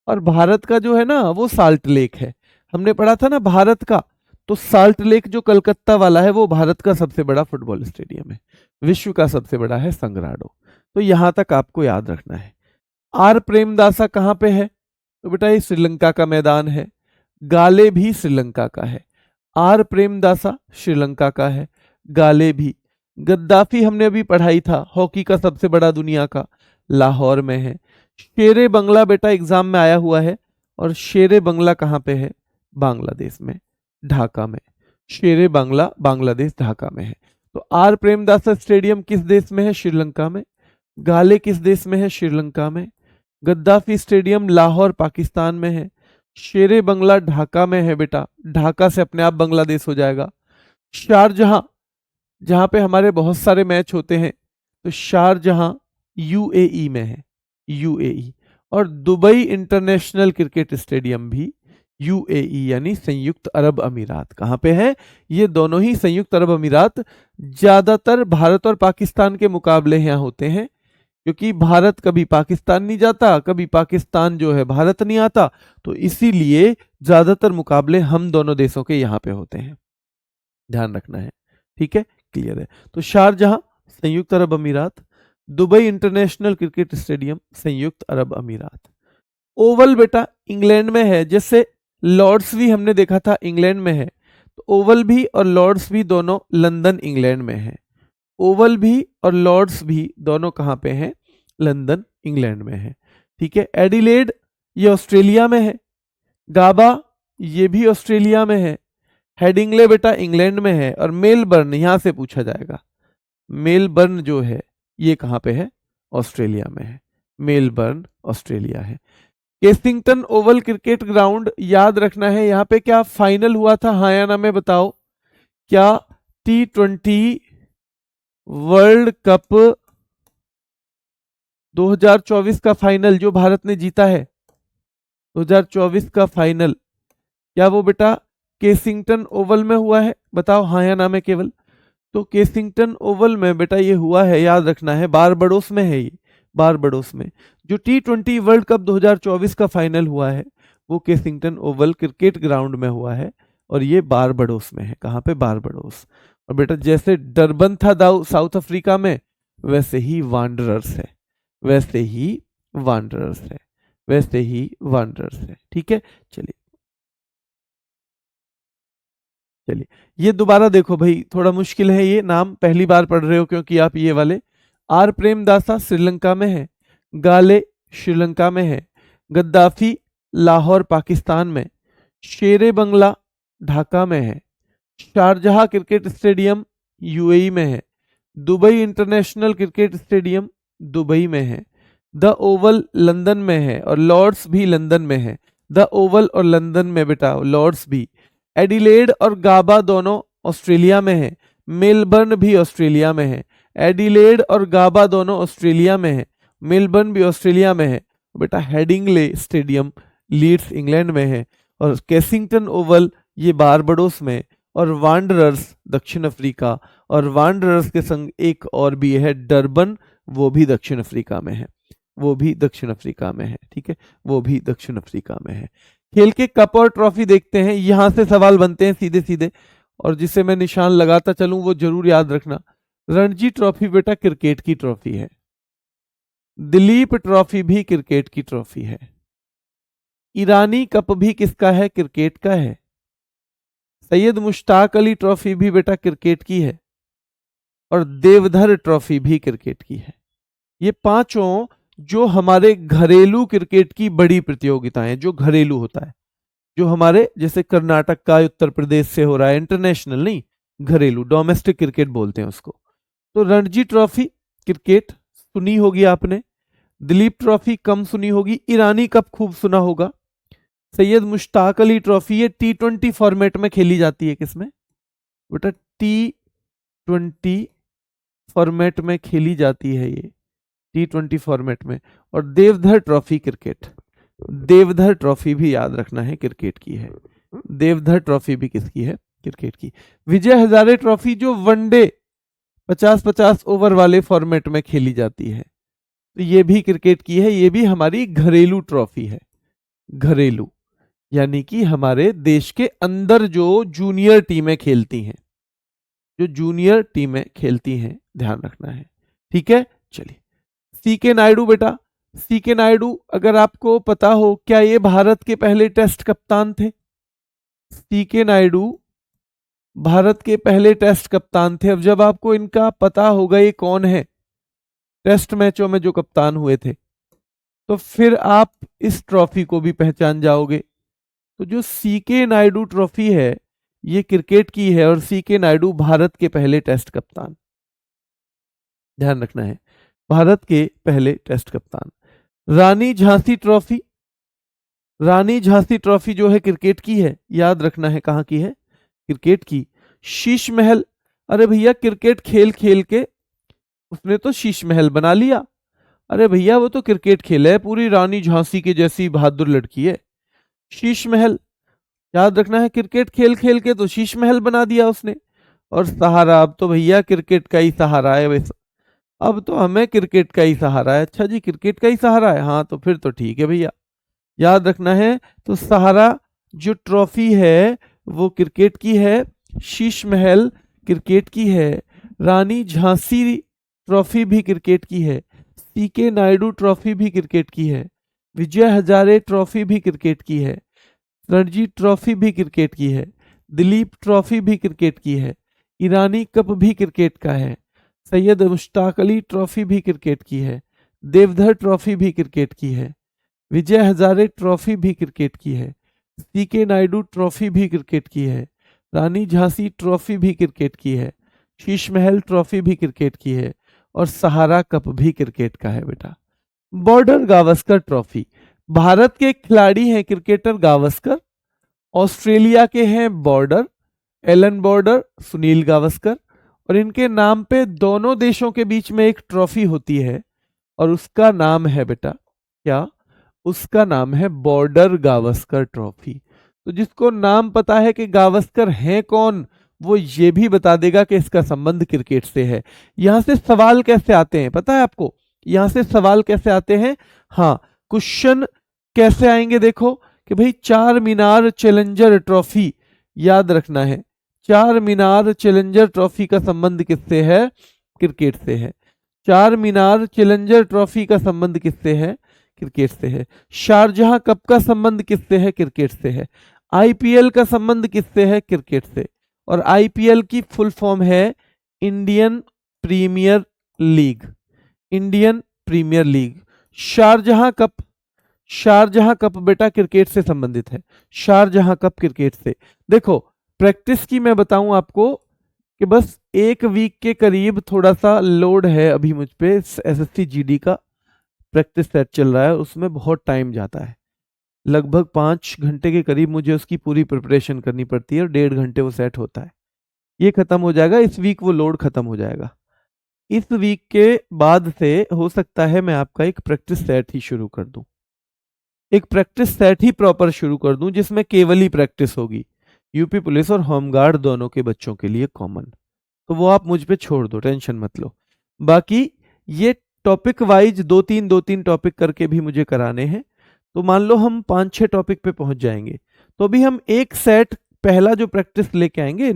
और भारत का जो है ना वो साल्ट लेक है। हमने पढ़ा था ना भारत का, तो साल्ट लेक जो कलकत्ता वाला है वो भारत का सबसे बड़ा फुटबॉल स्टेडियम है। विश्व का सबसे बड़ा है संग्राडो। तो यहां तक आपको याद रखना है। आर प्रेमदासा कहाँ पे है? तो बेटा ये श्रीलंका का मैदान है। गाले भी श्रीलंका का है। आर प्रेमदासा श्रीलंका का है, गाले भी। गद्दाफी हमने अभी पढ़ाई था, हॉकी का सबसे बड़ा दुनिया का, लाहौर में है। शेरे बंगला बेटा एग्जाम में आया हुआ है, और शेरे बंगला कहाँ पे है? बांग्लादेश में, ढाका में। शेरे बांग्ला बांग्लादेश ढाका में है। तो आर प्रेमदासा स्टेडियम किस देश में है? श्रीलंका में। गाले किस देश में है? श्रीलंका में। गद्दाफी स्टेडियम लाहौर पाकिस्तान में है। शेरे बंगला ढाका में है बेटा, ढाका से अपने आप बांग्लादेश हो जाएगा। शारजहां, जहां पे हमारे बहुत सारे मैच होते हैं, तो शारजहां यूएई में है, यूएई। और दुबई इंटरनेशनल क्रिकेट स्टेडियम भी यूएई यानी संयुक्त अरब अमीरात। कहाँ पे है? ये दोनों ही संयुक्त अरब अमीरात। ज्यादातर भारत और पाकिस्तान के मुकाबले यहाँ होते हैं, क्योंकि भारत कभी पाकिस्तान नहीं जाता, कभी पाकिस्तान जो है भारत नहीं आता, तो इसीलिए ज्यादातर मुकाबले हम दोनों देशों के यहाँ पे होते हैं। ध्यान रखना है, ठीक है, क्लियर है। तो शारजहां संयुक्त अरब अमीरात, दुबई इंटरनेशनल क्रिकेट स्टेडियम संयुक्त अरब अमीरात। ओवल बेटा इंग्लैंड में है, जैसे लॉर्ड्स भी हमने देखा था इंग्लैंड में है, तो ओवल भी और लॉर्ड्स भी दोनों लंदन इंग्लैंड में है। ओवल भी और लॉर्ड्स भी दोनों कहाँ पे हैं? लंदन इंग्लैंड में है। ठीक है। एडिलेड ये ऑस्ट्रेलिया में है। गाबा ये भी ऑस्ट्रेलिया में है। हेडिंगले बेटा इंग्लैंड में है। और मेलबर्न यहां से पूछा जाएगा, मेलबर्न जो है ये कहाँ पे है? ऑस्ट्रेलिया में है। मेलबर्न ऑस्ट्रेलिया है। केसिंगटन ओवल क्रिकेट ग्राउंड याद रखना है, यहाँ पे क्या फाइनल हुआ था? हाँ या ना में बताओ। क्या T20 वर्ल्ड कप 2024 का फाइनल जो भारत ने जीता है, 2024 का फाइनल, क्या वो बेटा केसिंगटन ओवल में हुआ है? बताओ हाँ या ना में केवल। तो केसिंगटन ओवल में बेटा ये हुआ है, याद रखना है, बारबडोस में है ये, बारबडोस में। जो T20 वर्ल्ड कप 2024 का फाइनल हुआ है वो केसिंगटन ओवल क्रिकेट ग्राउंड में हुआ है, और ये बारबडोस में है। कहाँ पे? बारबडोस। और बेटा जैसे डरबन था साउथ अफ्रीका में, वैसे ही वांडरर्स है, वैसे ही वांडरर्स है, वैसे ही वांडरर्स है। ठीक है, चलिए चलिए। ये दोबारा देखो भाई, थोड़ा मुश्किल है ये नाम, पहली बार पढ़ रहे हो क्योंकि आप ये वाले। आर प्रेमदासा श्रीलंका में है। गाले श्रीलंका में है। गद्दाफी लाहौर पाकिस्तान में। शेरे बंगला ढाका में है। शारजहां क्रिकेट स्टेडियम यूएई में है। Dubai international cricket stadium Dubai में है। द ओवल लंदन में है, और लॉर्ड्स भी लंदन में है। द ओवल और लंदन में बेटा लॉर्ड्स भी। एडिलेड और गाबा दोनों ऑस्ट्रेलिया में है। मेलबर्न भी ऑस्ट्रेलिया में है। एडिलेड और गाबा दोनों ऑस्ट्रेलिया में है। मेलबर्न भी ऑस्ट्रेलिया में है। बेटा हेडिंगले स्टेडियम लीड्स इंग्लैंड में है। और केसिंगटन ओवल ये बारबडोस में। और वांडरर्स दक्षिण अफ्रीका, और वांडरर्स के संग एक और भी है डरबन, वो भी दक्षिण अफ्रीका में है। वो भी दक्षिण अफ्रीका में है। ठीक है, वो भी दक्षिण अफ्रीका में है। खेल के कप और ट्रॉफी देखते हैं, यहां से सवाल बनते हैं सीधे सीधे, और जिसे मैं निशान लगाता चलूं वो जरूर याद रखना। रणजी ट्रॉफी बेटा क्रिकेट की ट्रॉफी है। दिलीप ट्रॉफी भी क्रिकेट की ट्रॉफी है। ईरानी कप भी किसका है? क्रिकेट का है। सैयद मुश्ताक अली ट्रॉफी भी बेटा क्रिकेट की है, और देवधर ट्रॉफी भी क्रिकेट की है। ये पांचों जो हमारे घरेलू क्रिकेट की बड़ी प्रतियोगिताएं, जो घरेलू होता है, जो हमारे जैसे कर्नाटक का, उत्तर प्रदेश से हो रहा है, इंटरनेशनल नहीं, घरेलू डोमेस्टिक क्रिकेट बोलते हैं उसको। तो रणजी ट्रॉफी क्रिकेट सुनी होगी आपने, दिलीप ट्रॉफी कम सुनी होगी, ईरानी कप खूब सुना होगा, सैयद मुश्ताक अली ट्रॉफी ये T20 फॉर्मेट में खेली जाती है। किसमें बेटा? T20 फॉर्मेट में खेली जाती है ये, T20 फॉर्मेट में। और Deodhar trophy cricket, Deodhar trophy भी याद रखना है, क्रिकेट की है। देवधर ट्रॉफी भी किसकी है? क्रिकेट की। विजय हजारे ट्रॉफी जो वनडे 50-50 ओवर वाले फॉर्मेट में खेली जाती है, तो ये भी क्रिकेट की है। ये भी हमारी घरेलू ट्रॉफी है। घरेलू यानी कि हमारे देश के अंदर जो जूनियर टीमें खेलती हैं, जो जूनियर टीमें खेलती हैं, ध्यान रखना है। ठीक है, चलिए। सीके नायडू बेटा, सीके नायडू अगर आपको पता हो, क्या ये भारत के पहले टेस्ट कप्तान थे? सीके नायडू भारत के पहले टेस्ट कप्तान थे। अब जब आपको इनका पता होगा ये कौन है, टेस्ट मैचों में जो कप्तान हुए थे, तो फिर आप इस ट्रॉफी को भी पहचान जाओगे। तो जो सीके नायडू ट्रॉफी है ये क्रिकेट की है, और सीके नायडू भारत के पहले टेस्ट कप्तान, ध्यान रखना है, भारत के पहले टेस्ट कप्तान। रानी झांसी ट्रॉफी, रानी झांसी ट्रॉफी जो है क्रिकेट की है, याद रखना है कहां की है? क्रिकेट की। शीश महल, अरे भैया क्रिकेट खेल खेल के उसने तो शीश महल बना लिया। अरे भैया वो तो क्रिकेट खेल है, पूरी रानी झांसी के जैसी बहादुर लड़की है। शीश महल याद रखना है, क्रिकेट खेल खेल के तो शीश महल बना दिया उसने। और सहारा, अब तो भैया क्रिकेट का ही सहारा है वैसे, अब तो हमें क्रिकेट का ही सहारा है। अच्छा जी, क्रिकेट का ही सहारा है, हाँ तो फिर तो ठीक है भैया, याद रखना है। तो सहारा जो ट्रॉफी है वो क्रिकेट की है, शीश महल क्रिकेट की है, रानी झांसी ट्रॉफी भी क्रिकेट की है, सीके नायडू ट्रॉफी भी क्रिकेट की है, विजय हजारे ट्रॉफी भी क्रिकेट की है, रणजी ट्रॉफी भी क्रिकेट की है, दिलीप ट्रॉफी भी क्रिकेट की है, ईरानी कप भी क्रिकेट का है, सैयद मुश्ताक अली ट्रॉफी भी क्रिकेट की है, देवधर ट्रॉफी भी क्रिकेट की है, विजय हजारे ट्रॉफी भी क्रिकेट की है, सीके नायडू ट्रॉफी भी क्रिकेट की है, रानी झांसी ट्रॉफी भी क्रिकेट की है, शीश महल ट्रॉफी भी क्रिकेट की है, और सहारा कप भी क्रिकेट का है बेटा। बॉर्डर गावस्कर ट्रॉफी, भारत के खिलाड़ी हैं क्रिकेटर गावस्कर, ऑस्ट्रेलिया के हैं border, Allan Border, Sunil Gavaskar, और इनके नाम पे दोनों देशों के बीच में एक ट्रॉफी होती है, और उसका नाम है बेटा क्या? उसका नाम है बॉर्डर गावस्कर ट्रॉफी। तो जिसको नाम पता है कि गावस्कर हैं कौन, वो ये भी बता देगा कि इसका संबंध क्रिकेट से है। यहां से सवाल कैसे आते हैं पता है आपको? यहां से सवाल कैसे आते हैं? हाँ, क्वेश्चन कैसे आएंगे देखो, कि भाई चार मीनार चैलेंजर ट्रॉफी, याद रखना है, चार मीनार चैलेंजर ट्रॉफी का संबंध किससे है? क्रिकेट से है। चार मीनार चैलेंजर ट्रॉफी का संबंध किससे है? क्रिकेट से है। शारजहां कप का संबंध किससे है? क्रिकेट से है। आईपीएल का संबंध किससे है? क्रिकेट से। और आईपीएल की फुल फॉर्म है Indian premier league, Indian premier league. Sharjah cup, Sharjah cup बेटा क्रिकेट से संबंधित है, शारजहां कप क्रिकेट से। देखो प्रैक्टिस की मैं बताऊं आपको कि बस एक वीक के करीब थोड़ा सा लोड है अभी मुझ पे, एसएससी जीडी का प्रैक्टिस सेट चल रहा है, उसमें बहुत टाइम जाता है, लगभग 5 घंटे के करीब मुझे उसकी पूरी प्रिपरेशन करनी पड़ती है, और 1.5 घंटे वो सेट होता है। ये खत्म हो जाएगा इस वीक, वो लोड खत्म हो जाएगा। इस वीक के बाद से हो सकता है मैं आपका एक प्रैक्टिस सेट ही शुरू कर दूं, एक प्रैक्टिस सेट ही प्रॉपर शुरू कर दूं, जिसमें केवल ही प्रैक्टिस होगी, यूपी पुलिस और होमगार्ड दोनों के बच्चों के लिए कॉमन। तो वो आप मुझ पे छोड़ दो, टेंशन मत लो। बाकी ये टॉपिक वाइज दो तीन टॉपिक करके भी मुझे कराने हैं। तो मान लो हम 5-6 टॉपिक पे पहुंच जाएंगे, तो अभी हम एक सेट पहला जो प्रैक्टिस लेके आएंगे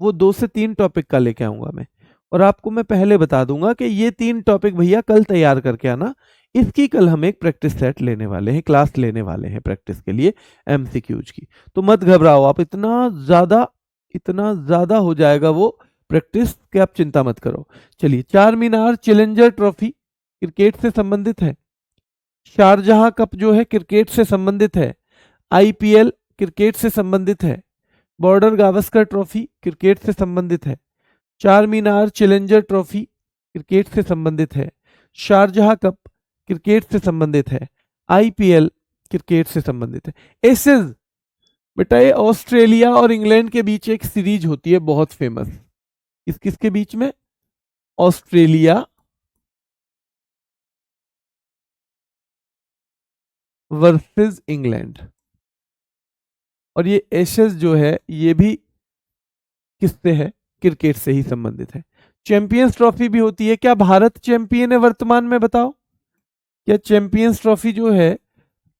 वो 2 से 3 टॉपिक का लेके आऊंगा मैं। और आपको मैं पहले बता दूंगा कि ये 3 टॉपिक भैया कल तैयार करके आना, इसकी कल हम एक प्रैक्टिस सेट लेने वाले हैं, क्लास लेने वाले हैं प्रैक्टिस के लिए एमसीक्यूज की। तो मत घबराओ आप, इतना ज्यादा हो जाएगा वो प्रैक्टिस कि आप चिंता मत करो। चलिए, चार मीनार चैलेंजर ट्रॉफी क्रिकेट से संबंधित है, शारजहां कप जो है क्रिकेट से संबंधित है, आईपीएल क्रिकेट से संबंधित है, बॉर्डर गावस्कर ट्रॉफी क्रिकेट से संबंधित है, चार मीनार चैलेंजर ट्रॉफी क्रिकेट से संबंधित है, शारजहां कप क्रिकेट से संबंधित है, आईपीएल क्रिकेट से संबंधित है। एशेज बेटा ये ऑस्ट्रेलिया और इंग्लैंड के बीच एक सीरीज होती है बहुत फेमस, किसके बीच में? Australia versus England. और ये एशेज जो है ये भी किससे है? क्रिकेट से ही संबंधित है। चैंपियंस ट्रॉफी भी होती है। क्या भारत चैंपियन है वर्तमान में? बताओ, क्या चैंपियंस ट्रॉफी जो है,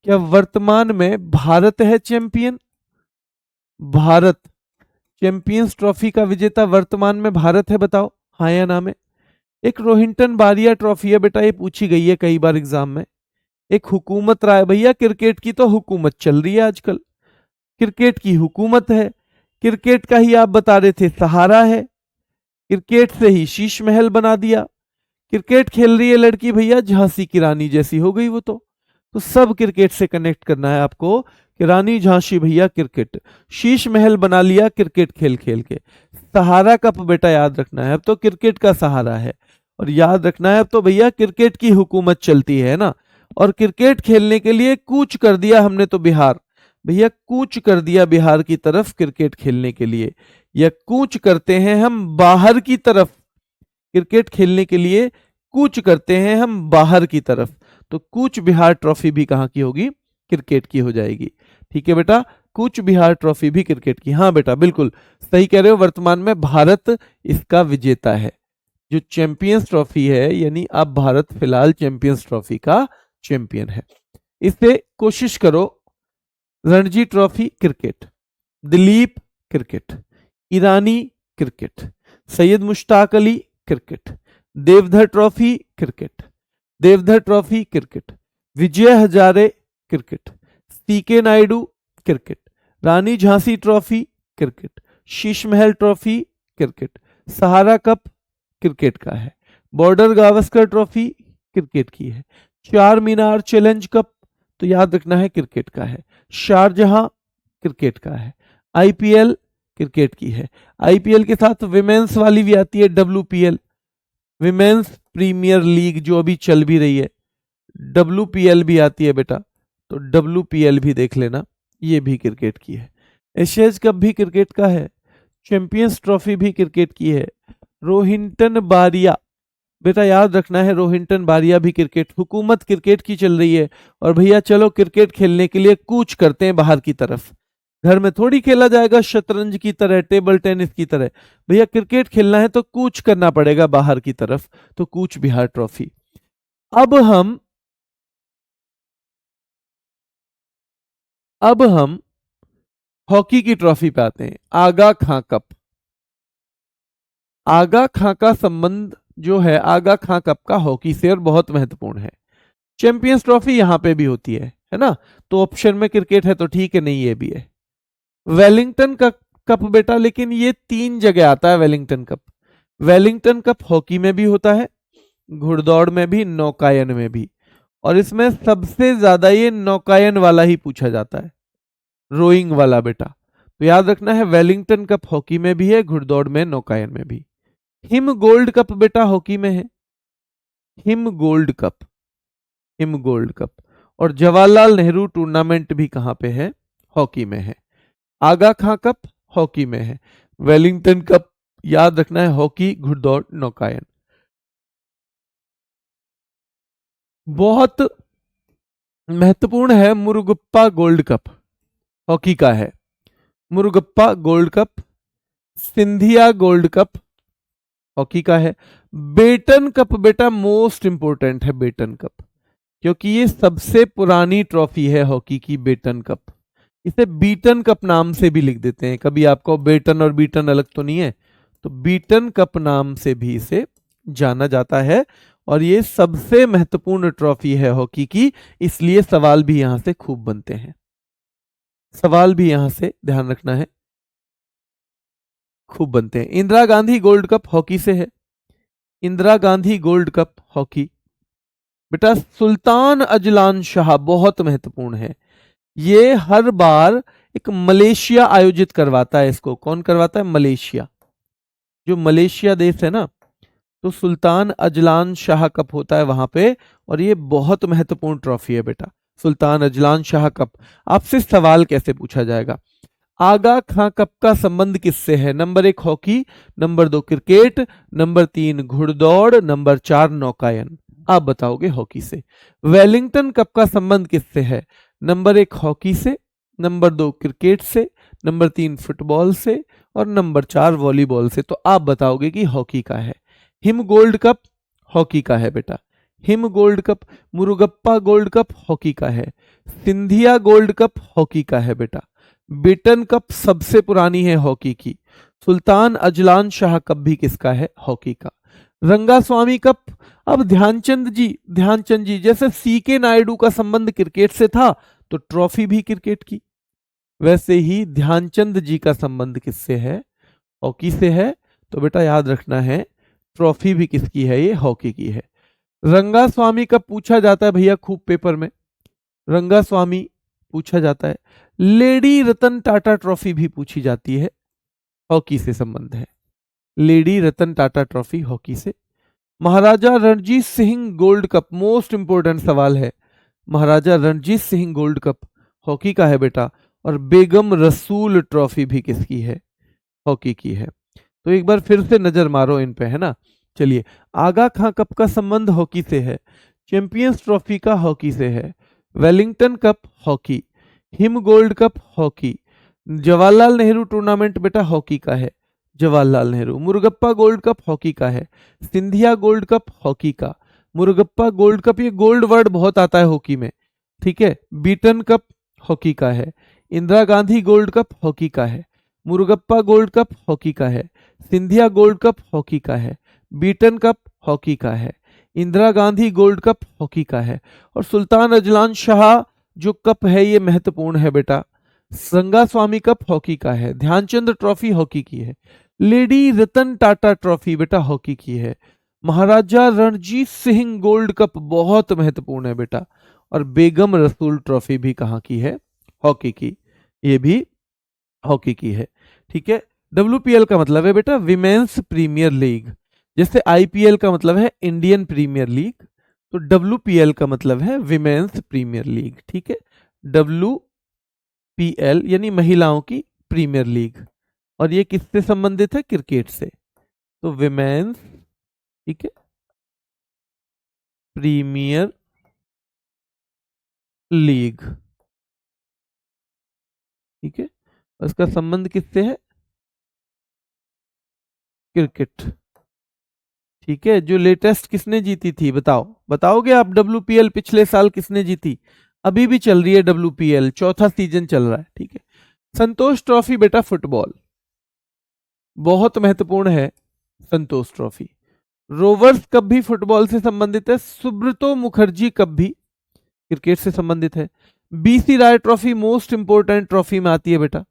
क्या वर्तमान में भारत है चैंपियन? भारत चैंपियंस ट्रॉफी का विजेता वर्तमान में भारत है, बताओ हाँ या ना में। एक रोहिंटन बारिया ट्रॉफी है बेटा, ये पूछी गई है कई बार एग्जाम में। एक हुकूमत राय, भैया क्रिकेट की तो हुकूमत चल रही है आजकल, क्रिकेट की हुकूमत है। क्रिकेट का ही आप बता रहे थे सहारा है, क्रिकेट से ही शीश महल बना दिया। क्रिकेट खेल रही है लड़की भैया, झांसी की रानी जैसी हो गई वो तो सब क्रिकेट से कनेक्ट करना है आपको कि रानी झांसी भैया क्रिकेट, शीश महल बना लिया क्रिकेट खेल खेल के। सहारा कप बेटा याद रखना है, अब तो क्रिकेट का सहारा है। और याद रखना है अब तो भैया क्रिकेट की हुकूमत चलती है ना। और क्रिकेट खेलने के लिए कूच कर दिया हमने तो बिहार, भैया कूच कर दिया बिहार की तरफ क्रिकेट खेलने के लिए, या कूच करते हैं हम बाहर की तरफ क्रिकेट खेलने के लिए, कूच करते हैं हम बाहर की तरफ। तो कूच बिहार ट्रॉफी भी कहाँ की होगी? क्रिकेट की हो जाएगी। ठीक है बेटा, कूच बिहार ट्रॉफी भी क्रिकेट की। हाँ बेटा बिल्कुल सही कह रहे हो, वर्तमान में भारत इसका विजेता है। जो चैंपियंस ट्रॉफी है, यानी अब भारत फिलहाल चैंपियंस ट्रॉफी का चैंपियन है। इससे कोशिश करो, Ranji Trophy cricket, Duleep cricket, Irani cricket, Syed Mushtaq Ali cricket, Deodhar trophy cricket, Deodhar trophy cricket, Vijay Hazare cricket, C K Naidu cricket, Rani Jhansi Trophy cricket, Sheesh Mahal Trophy cricket, Sahara Cup cricket का है, बॉर्डर गावस्कर ट्रॉफी क्रिकेट की है, चार मीनार चैलेंज कप तो याद रखना है क्रिकेट का है, शारजहां क्रिकेट का है, आईपीएल क्रिकेट की है। आईपीएल के साथ विमेंस वाली भी आती है, डब्ल्यूपीएल विमेंस प्रीमियर लीग जो अभी चल भी रही है, डब्ल्यूपीएल भी आती है बेटा, तो डब्ल्यूपीएल भी देख लेना, ये भी क्रिकेट की है। एशियाज कप भी क्रिकेट का है, चैंपियंस ट्रॉफी भी क्रिकेट की है। रोहिंटन बारिया बेटा याद रखना है, रोहिंटन बारिया भी क्रिकेट, हुकूमत क्रिकेट की चल रही है। और भैया चलो क्रिकेट खेलने के लिए कूच करते हैं बाहर की तरफ, घर में थोड़ी खेला जाएगा शतरंज की तरह, टेबल टेनिस की तरह, भैया क्रिकेट खेलना है तो कूच करना पड़ेगा बाहर की तरफ, तो कूच बिहार ट्रॉफी। अब हम हॉकी की ट्रॉफी पे आते हैं, आगा खां कप। आगा खां का संबंध जो है आगा खां कप का हॉकी से और बहुत महत्वपूर्ण है। चैंपियंस ट्रॉफी यहां पे भी होती है ना, तो ऑप्शन में क्रिकेट है तो ठीक है, नहीं ये भी है। वेलिंगटन का कप बेटा, लेकिन ये 3 जगह आता है Wellington cup. Wellington cup hockey में भी होता है, घुड़दौड़ में भी, नौकायन में भी, और इसमें सबसे ज्यादा ये नौकायन वाला ही पूछा जाता है, रोइंग वाला बेटा। तो याद रखना है वेलिंगटन कप हॉकी में भी है, घुड़दौड़ में, नौकायन में भी। हिम गोल्ड कप बेटा हॉकी में है, him gold cup, him gold cup. और जवाहरलाल नेहरू टूर्नामेंट भी कहां पे है? हॉकी में है। आगा खां कप हॉकी में है, वेलिंगटन कप याद रखना है हॉकी, घुड़दौड़, नौकायन। बहुत महत्वपूर्ण है मुरुगप्पा गोल्ड कप, हॉकी का है, Murugappa gold cup, Scindia gold Cup, hockey का है। बेटन कप बेटा मोस्ट इंपोर्टेंट है, बेटन कप, क्योंकि ये सबसे पुरानी ट्रॉफी है हॉकी की, बेटन कप। इसे बीटन कप नाम से भी लिख देते हैं, कभी आपको बेटन और बीटन अलग तो नहीं है, तो बीटन कप नाम से भी इसे जाना जाता है। और ये सबसे महत्वपूर्ण ट्रॉफी है हॉकी की, इसलिए सवाल भी यहां से खूब बनते हैं, सवाल भी यहां से ध्यान रखना है, खूब बनते हैं। Indira Gandhi gold Cup hockey से है, Indira Gandhi gold Cup hockey. बेटा सुल्तान अजलान शाह बहुत महत्वपूर्ण है, ये हर बार एक मलेशिया आयोजित करवाता है, इसको कौन करवाता है? मलेशिया, जो मलेशिया देश है ना, तो सुल्तान अजलान शाह कप होता है वहां पे, और ये बहुत महत्वपूर्ण ट्रॉफी है बेटा, सुल्तान अजलान शाह कप। आपसे सवाल कैसे पूछा जाएगा? आगा खां कप का संबंध किससे है? Number 1 hockey, number 2 cricket, number 3 घुड़दौड़, नंबर 4 नौकायन। आप बताओगे हॉकी से। वेलिंगटन कप का संबंध किससे है? नंबर 1 हॉकी से, नंबर 2 क्रिकेट से, नंबर 3 फुटबॉल से, और नंबर 4 वॉलीबॉल से। तो आप बताओगे कि हॉकी का है। हिम गोल्ड कप हॉकी का है बेटा, him gold cup. Murugappa gold Cup hockey का है। सिंधिया गोल्ड कप हॉकी का है बेटा। बेटन कप सबसे पुरानी है हॉकी की। सुल्तान अजलान शाह कप भी किसका है? हॉकी का। रंगास्वामी कप, अब ध्यानचंद जी जैसे सी के नायडू का संबंध क्रिकेट से था, तो ट्रॉफी भी क्रिकेट की, वैसे ही ध्यानचंद जी का संबंध किससे है? हॉकी से है। तो बेटा याद रखना है, ट्रॉफी भी किसकी है? ये हॉकी की है। रंगास्वामी कप पूछा जाता है भैया खूब पेपर में, रंगास्वामी पूछा जाता है। लेडी रतन टाटा ट्रॉफी भी पूछी जाती है, हॉकी से संबंध है, Lady Ratan Tata Trophy hockey से। Maharaja Ranjit Singh Gold Cup, most important सवाल है, Maharaja Ranjit Singh Gold Cup hockey का है बेटा। और बेगम रसूल ट्रॉफी भी किसकी है? हॉकी की है। तो एक बार फिर से नजर मारो इन पे, है ना। चलिए, आगा खां कप का संबंध हॉकी से है, चैंपियंस ट्रॉफी का हॉकी से है, Wellington cup hockey, him gold Cup hockey, Jawaharlal Nehru tournament बेटा हॉकी का है, Jawaharlal Nehru. Murugappa gold Cup hockey का है, सिंधिया गोल्ड कप हॉकी का। मुरुगप्पा गोल्ड कप, ये गोल्ड वर्ड बहुत आता है हॉकी में, ठीक है। बीटन कप हॉकी का है। Indira Gandhi gold Cup hockey का है। मुरुगप्पा गोल्ड कप हॉकी का है। सिंधिया गोल्ड कप हॉकी का है। बीटन कप हॉकी का है। Indira Gandhi gold Cup hockey का है। और सुल्तान अजलान शाह जो कप है ये महत्वपूर्ण है बेटा, रंगास्वामी कप हॉकी का है। ध्यानचंद ट्रॉफी हॉकी की है। लेडी रतन टाटा ट्रॉफी बेटा हॉकी की है। महाराजा रणजीत सिंह गोल्ड कप बहुत महत्वपूर्ण है बेटा। और बेगम रसूल ट्रॉफी भी कहाँ की है? हॉकी की, ये भी हॉकी की है, ठीक है। WPL का मतलब है बेटा विमेंस प्रीमियर लीग, जैसे IPL का मतलब है इंडियन प्रीमियर लीग, तो WPL का मतलब है विमेंस प्रीमियर लीग, ठीक है। WPL यानी महिलाओं की प्रीमियर लीग, और ये किससे संबंधित है? क्रिकेट से। तो विमेंस, ठीक है, प्रीमियर लीग, ठीक है, उसका संबंध किससे है? क्रिकेट, ठीक है। जो लेटेस्ट किसने जीती थी बताओ, बताओगे आप? WPL पिछले साल किसने जीती? अभी भी चल रही है WPL, चौथा सीजन चल रहा है, ठीक है। संतोष ट्रॉफी बेटा फुटबॉल, बहुत महत्वपूर्ण है संतोष ट्रॉफी। रोवर्स कप भी फुटबॉल से संबंधित है। सुब्रतो मुखर्जी कप भी क्रिकेट से संबंधित है। BC राय ट्रॉफी मोस्ट इंपोर्टेंट ट्रॉफी में आती है बेटा,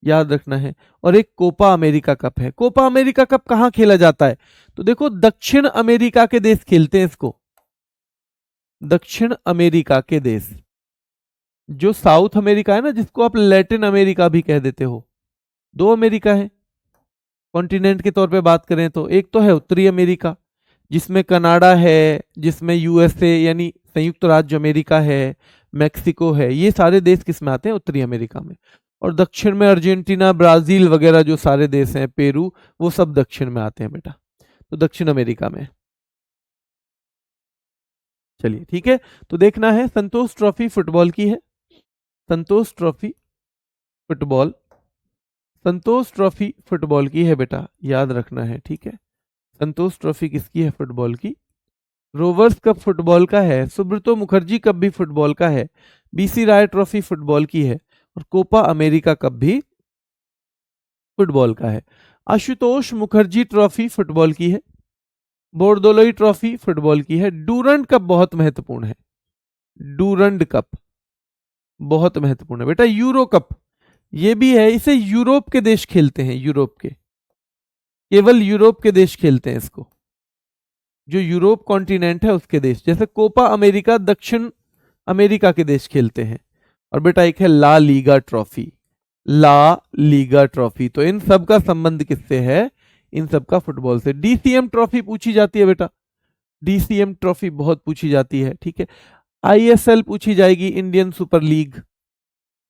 याद रखना है। और एक कोपा अमेरिका कप है। कोपा अमेरिका कप कहां खेला जाता है? तो देखो दक्षिण अमेरिका के देश खेलते हैं इसको, दक्षिण अमेरिका के देश। जो साउथ अमेरिका है ना, जिसको आप लैटिन अमेरिका भी कह देते हो, दो अमेरिका है कॉन्टिनेंट के तौर पे बात करें तो। एक तो है उत्तरी अमेरिका, जिसमें कनाडा है, जिसमें USA यानी संयुक्त राज्य अमेरिका है, मैक्सिको है, ये सारे देश किस में आते हैं? उत्तरी अमेरिका में। और दक्षिण में अर्जेंटीना, ब्राजील वगैरह जो सारे देश हैं, पेरू, वो सब दक्षिण में आते हैं बेटा, तो दक्षिण अमेरिका में। चलिए ठीक है, तो देखना है संतोष ट्रॉफी फुटबॉल की है, संतोष ट्रॉफी फुटबॉल, संतोष ट्रॉफी फुटबॉल की है बेटा, याद रखना है, ठीक है। संतोष ट्रॉफी किसकी है? फुटबॉल की। रोवर्स कप फुटबॉल का है। सुब्रतो मुखर्जी कप भी फुटबॉल का है। बीसी राय ट्रॉफी फुटबॉल की है। और कोपा अमेरिका कप भी फुटबॉल का है। आशुतोष मुखर्जी ट्रॉफी फुटबॉल की है। बोर्दोलोई ट्रॉफी फुटबॉल की है। डूरंड कप बहुत महत्वपूर्ण है। डूरंड कप बहुत महत्वपूर्ण है बेटा। यूरो कप ये भी है, इसे यूरोप के देश खेलते हैं। यूरोप के, केवल यूरोप के देश खेलते हैं इसको, जो यूरोप कॉन्टिनेंट है उसके देश। जैसे कोपा अमेरिका दक्षिण अमेरिका के देश खेलते हैं। और बेटा एक है La Liga trophy. La Liga trophy, तो इन सब का संबंध किससे है? इन सब का फुटबॉल से। डीसीएम ट्रॉफी पूछी जाती है बेटा। डीसीएम ट्रॉफी बहुत पूछी जाती है, ठीक है। आईएसएल पूछी जाएगी, इंडियन सुपर लीग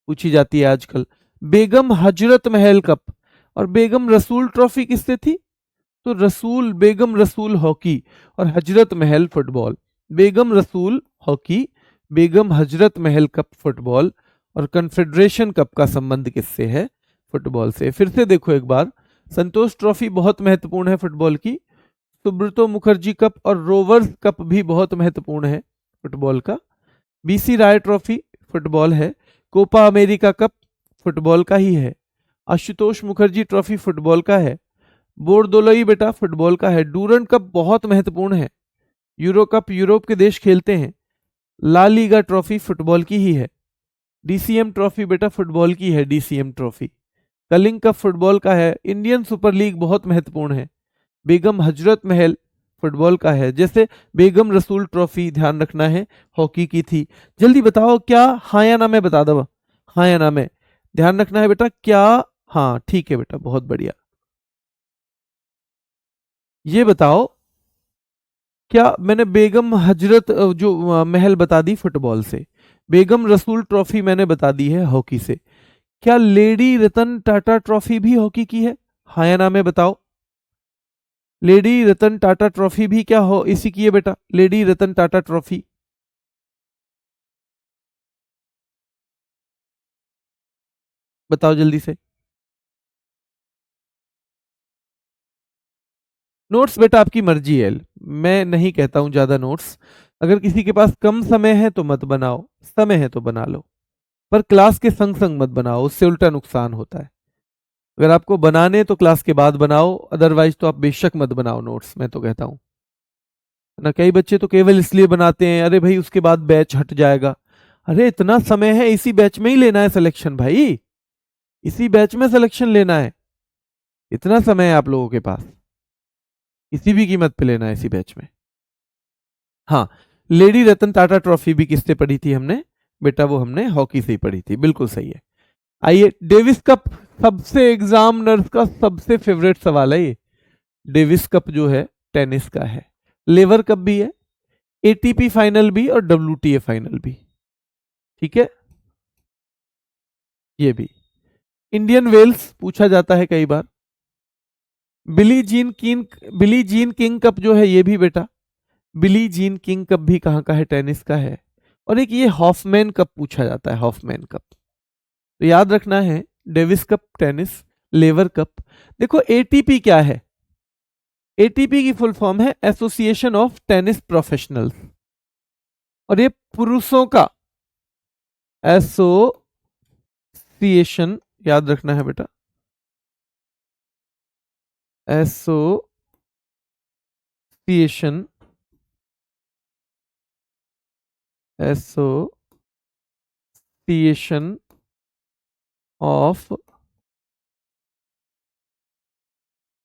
पूछी जाती है आजकल। बेगम हजरत महल कप और बेगम रसूल ट्रॉफी किससे थी? तो रसूल, बेगम रसूल हॉकी और हजरत महल फुटबॉल। बेगम रसूल hockey, Begum Hazrat Mahal cup football और कन्फेडरेशन कप का संबंध किससे है? फुटबॉल से। फिर से देखो एक बार, संतोष ट्रॉफी बहुत महत्वपूर्ण है फुटबॉल की। सुब्रतो मुखर्जी कप और रोवर्स कप भी बहुत महत्वपूर्ण है फुटबॉल का। बीसी राय ट्रॉफी फुटबॉल है। कोपा अमेरिका कप फुटबॉल का ही है। आशुतोष मुखर्जी ट्रॉफी फुटबॉल का है। बोर्दोलोई बेटा फुटबॉल का है। डूरंड कप बहुत महत्वपूर्ण है। यूरो कप यूरोप के देश खेलते हैं। ला लीगा ट्रॉफी फुटबॉल की ही है। डीसीएम ट्रॉफी बेटा फुटबॉल की है। DCM trophy Kalinga cup football का है। इंडियन सुपर लीग बहुत महत्वपूर्ण है। बेगम हजरत महल फुटबॉल का है। जैसे बेगम रसूल ट्रॉफी ध्यान रखना है, हॉकी की थी। जल्दी बताओ क्या हाँ या ना में बता दो। हाँ या ना में ध्यान रखना है बेटा। क्या? हाँ ठीक है बेटा, बहुत बढ़िया। ये बताओ क्या मैंने बेगम हजरत जो महल बता दी फुटबॉल से, बेगम रसूल ट्रॉफी मैंने बता दी है हॉकी से। क्या लेडी रतन टाटा ट्रॉफी भी हॉकी की है? हाँ या ना में बताओ। लेडी रतन टाटा ट्रॉफी भी क्या हो इसी की है बेटा? लेडी रतन टाटा ट्रॉफी बताओ जल्दी से। नोट्स बेटा आपकी मर्जी है, मैं नहीं कहता हूं ज्यादा नोट्स। अगर किसी के पास कम समय है तो मत बनाओ, समय है तो बना लो, पर क्लास के संग संग मत बनाओ, उससे उल्टा नुकसान होता है। अगर आपको बनाने तो क्लास के बाद बनाओ, अदरवाइज तो आप बेशक मत बनाओ नोट्स, मैं तो कहता हूं ना। कई बच्चे तो केवल इसलिए बनाते हैं, अरे भाई उसके बाद बैच हट जाएगा। अरे इतना समय है, इसी बैच में ही लेना है सिलेक्शन भाई, इसी बैच में सिलेक्शन लेना है। इतना समय है आप लोगों के पास, किसी भी कीमत पे लेना है इसी बैच में। हाँ, लेडी रतन टाटा ट्रॉफी भी किससे पढ़ी थी हमने? बेटा वो हमने हॉकी से ही पढ़ी थी, बिल्कुल सही है। आइए, डेविस कप सबसे एग्जामिनर्स का सबसे फेवरेट सवाल है ये। डेविस कप जो है टेनिस का है। लेवर कप भी है, एटीपी फाइनल भी और डब्ल्यूटीए फाइनल भी, ठीक है। ये भी इंडियन वेल्स पूछा जाता है कई बार। बिली जीन किंग कप जो है ये भी बेटा, बिली जीन किंग कप भी कहां का है? टेनिस का है। और एक ये हॉफमैन कप पूछा जाता है, हॉफमैन कप। तो याद रखना है, डेविस कप टेनिस, लेवर कप। देखो एटीपी क्या है? एटीपी की फुल फॉर्म है एसोसिएशन ऑफ टेनिस प्रोफेशनल्स, और ये पुरुषों का एसोसिएशन, याद रखना है बेटा, association, association of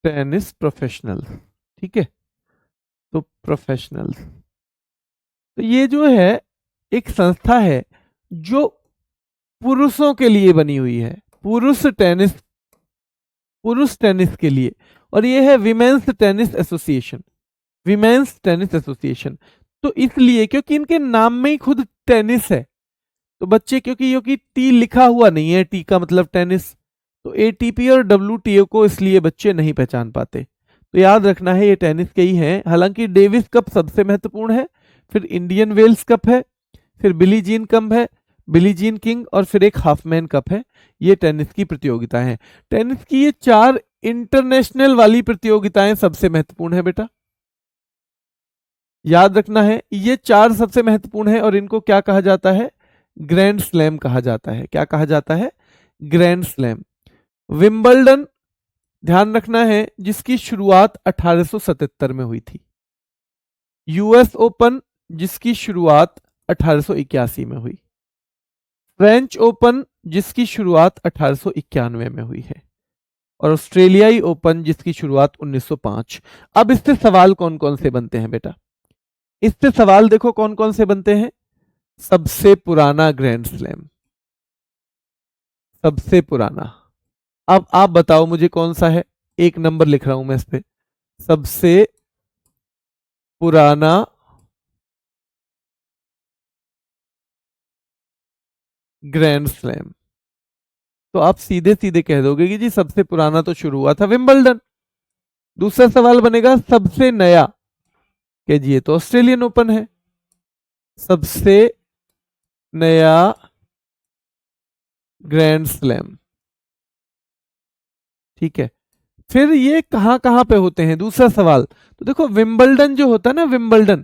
tennis professionals, ठीक है। तो प्रोफेशनल्स, तो ये जो है एक संस्था है जो पुरुषों के लिए बनी हुई है, पुरुष टेनिस के लिए। और ये है women's tennis association, women's tennis association. तो इसलिए क्योंकि इनके नाम में ही खुद टेनिस है, तो बच्चे क्योंकि टी लिखा हुआ नहीं है, टी का मतलब टेनिस, तो एटीपी और डब्ल्यूटीओ को इसलिए बच्चे नहीं पहचान पाते। तो याद रखना है ये टेनिस के ही हैं। हालांकि डेविस कप सबसे महत्वपूर्ण है, फिर इंडियन वेल्स कप है, फिर बिली जीन कप है, बिली जीन किंग, और फिर एक हाफमैन कप है। ये टेनिस की प्रतियोगिता है। टेनिस की ये 4 इंटरनेशनल वाली प्रतियोगिताएं सबसे महत्वपूर्ण है बेटा, याद रखना है ये 4 सबसे महत्वपूर्ण है और इनको क्या कहा जाता है, ग्रैंड स्लैम कहा जाता है। क्या कहा जाता है, ग्रैंड स्लैम। विंबलडन ध्यान रखना है जिसकी शुरुआत 1877 में हुई थी। यूएस ओपन जिसकी शुरुआत 1881 में हुई। फ्रेंच ओपन जिसकी शुरुआत 1891 में हुई है। और ऑस्ट्रेलियाई ओपन जिसकी शुरुआत 1905। अब इससे सवाल कौन कौन से बनते हैं बेटा, इससे सवाल देखो कौन कौन से बनते हैं। सबसे पुराना ग्रैंड स्लैम, सबसे पुराना। अब आप बताओ मुझे कौन सा है, एक नंबर लिख रहा हूं मैं इस पे, सबसे पुराना ग्रैंड स्लैम। तो आप सीधे सीधे कह दोगे कि जी सबसे पुराना तो शुरू हुआ था विंबलडन। दूसरा सवाल बनेगा सबसे नया, कि जी ये तो ऑस्ट्रेलियन ओपन है। सबसे नया ग्रैंड स्लैम, ठीक है। फिर ये कहां कहां पे होते हैं, दूसरा सवाल। तो देखो विंबलडन जो होता है ना, विंबलडन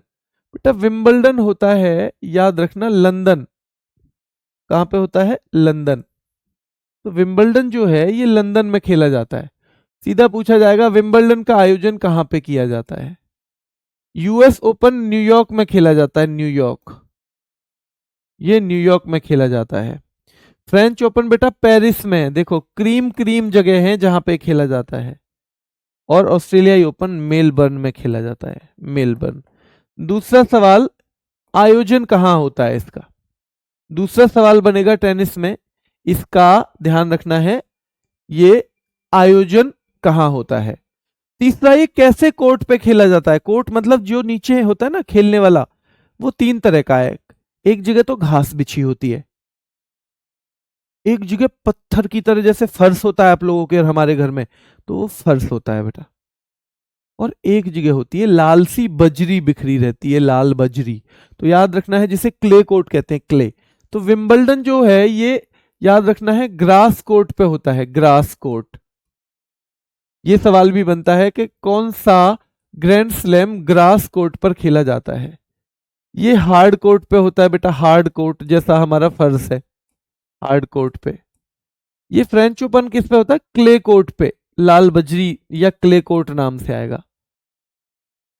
बेटा, विंबलडन होता है, याद रखना, लंदन। कहां पे होता है, लंदन। तो विंबलडन जो है ये लंदन में खेला जाता है। सीधा पूछा जाएगा विंबलडन का आयोजन कहां पे किया जाता है। यूएस ओपन न्यूयॉर्क में खेला जाता है, न्यूयॉर्क, ये न्यूयॉर्क में खेला जाता है। फ्रेंच ओपन बेटा पेरिस में, देखो क्रीम क्रीम जगह है जहां पे खेला जाता है। और ऑस्ट्रेलियाई ओपन मेलबर्न में खेला जाता है, मेलबर्न। दूसरा सवाल, आयोजन कहां होता है इसका। दूसरा सवाल बनेगा टेनिस में, इसका ध्यान रखना है, ये आयोजन कहां होता है। तीसरा, ये कैसे कोर्ट पे खेला जाता है। कोर्ट मतलब जो नीचे होता है ना खेलने वाला, वो 3 तरह का है। एक जगह तो घास बिछी होती है, एक जगह पत्थर की तरह जैसे फर्श होता है आप लोगों के और हमारे घर में, तो वो फर्श होता है बेटा। और एक जगह होती है लाल सी बजरी बिखरी रहती है, लाल बजरी, तो याद रखना है जिसे क्ले कोर्ट कहते हैं, क्ले। तो विंबलडन जो है ये याद रखना है ग्रास कोर्ट पे होता है, ग्रास कोर्ट। ये सवाल भी बनता है कि कौन सा ग्रैंड स्लैम ग्रास कोर्ट पर खेला जाता है। ये हार्ड कोर्ट पे होता है बेटा, हार्ड कोर्ट जैसा हमारा फर्श है, हार्ड कोर्ट पे। ये फ्रेंच ओपन किस पे होता है, क्ले कोर्ट पे, लाल बजरी या क्ले कोर्ट नाम से आएगा,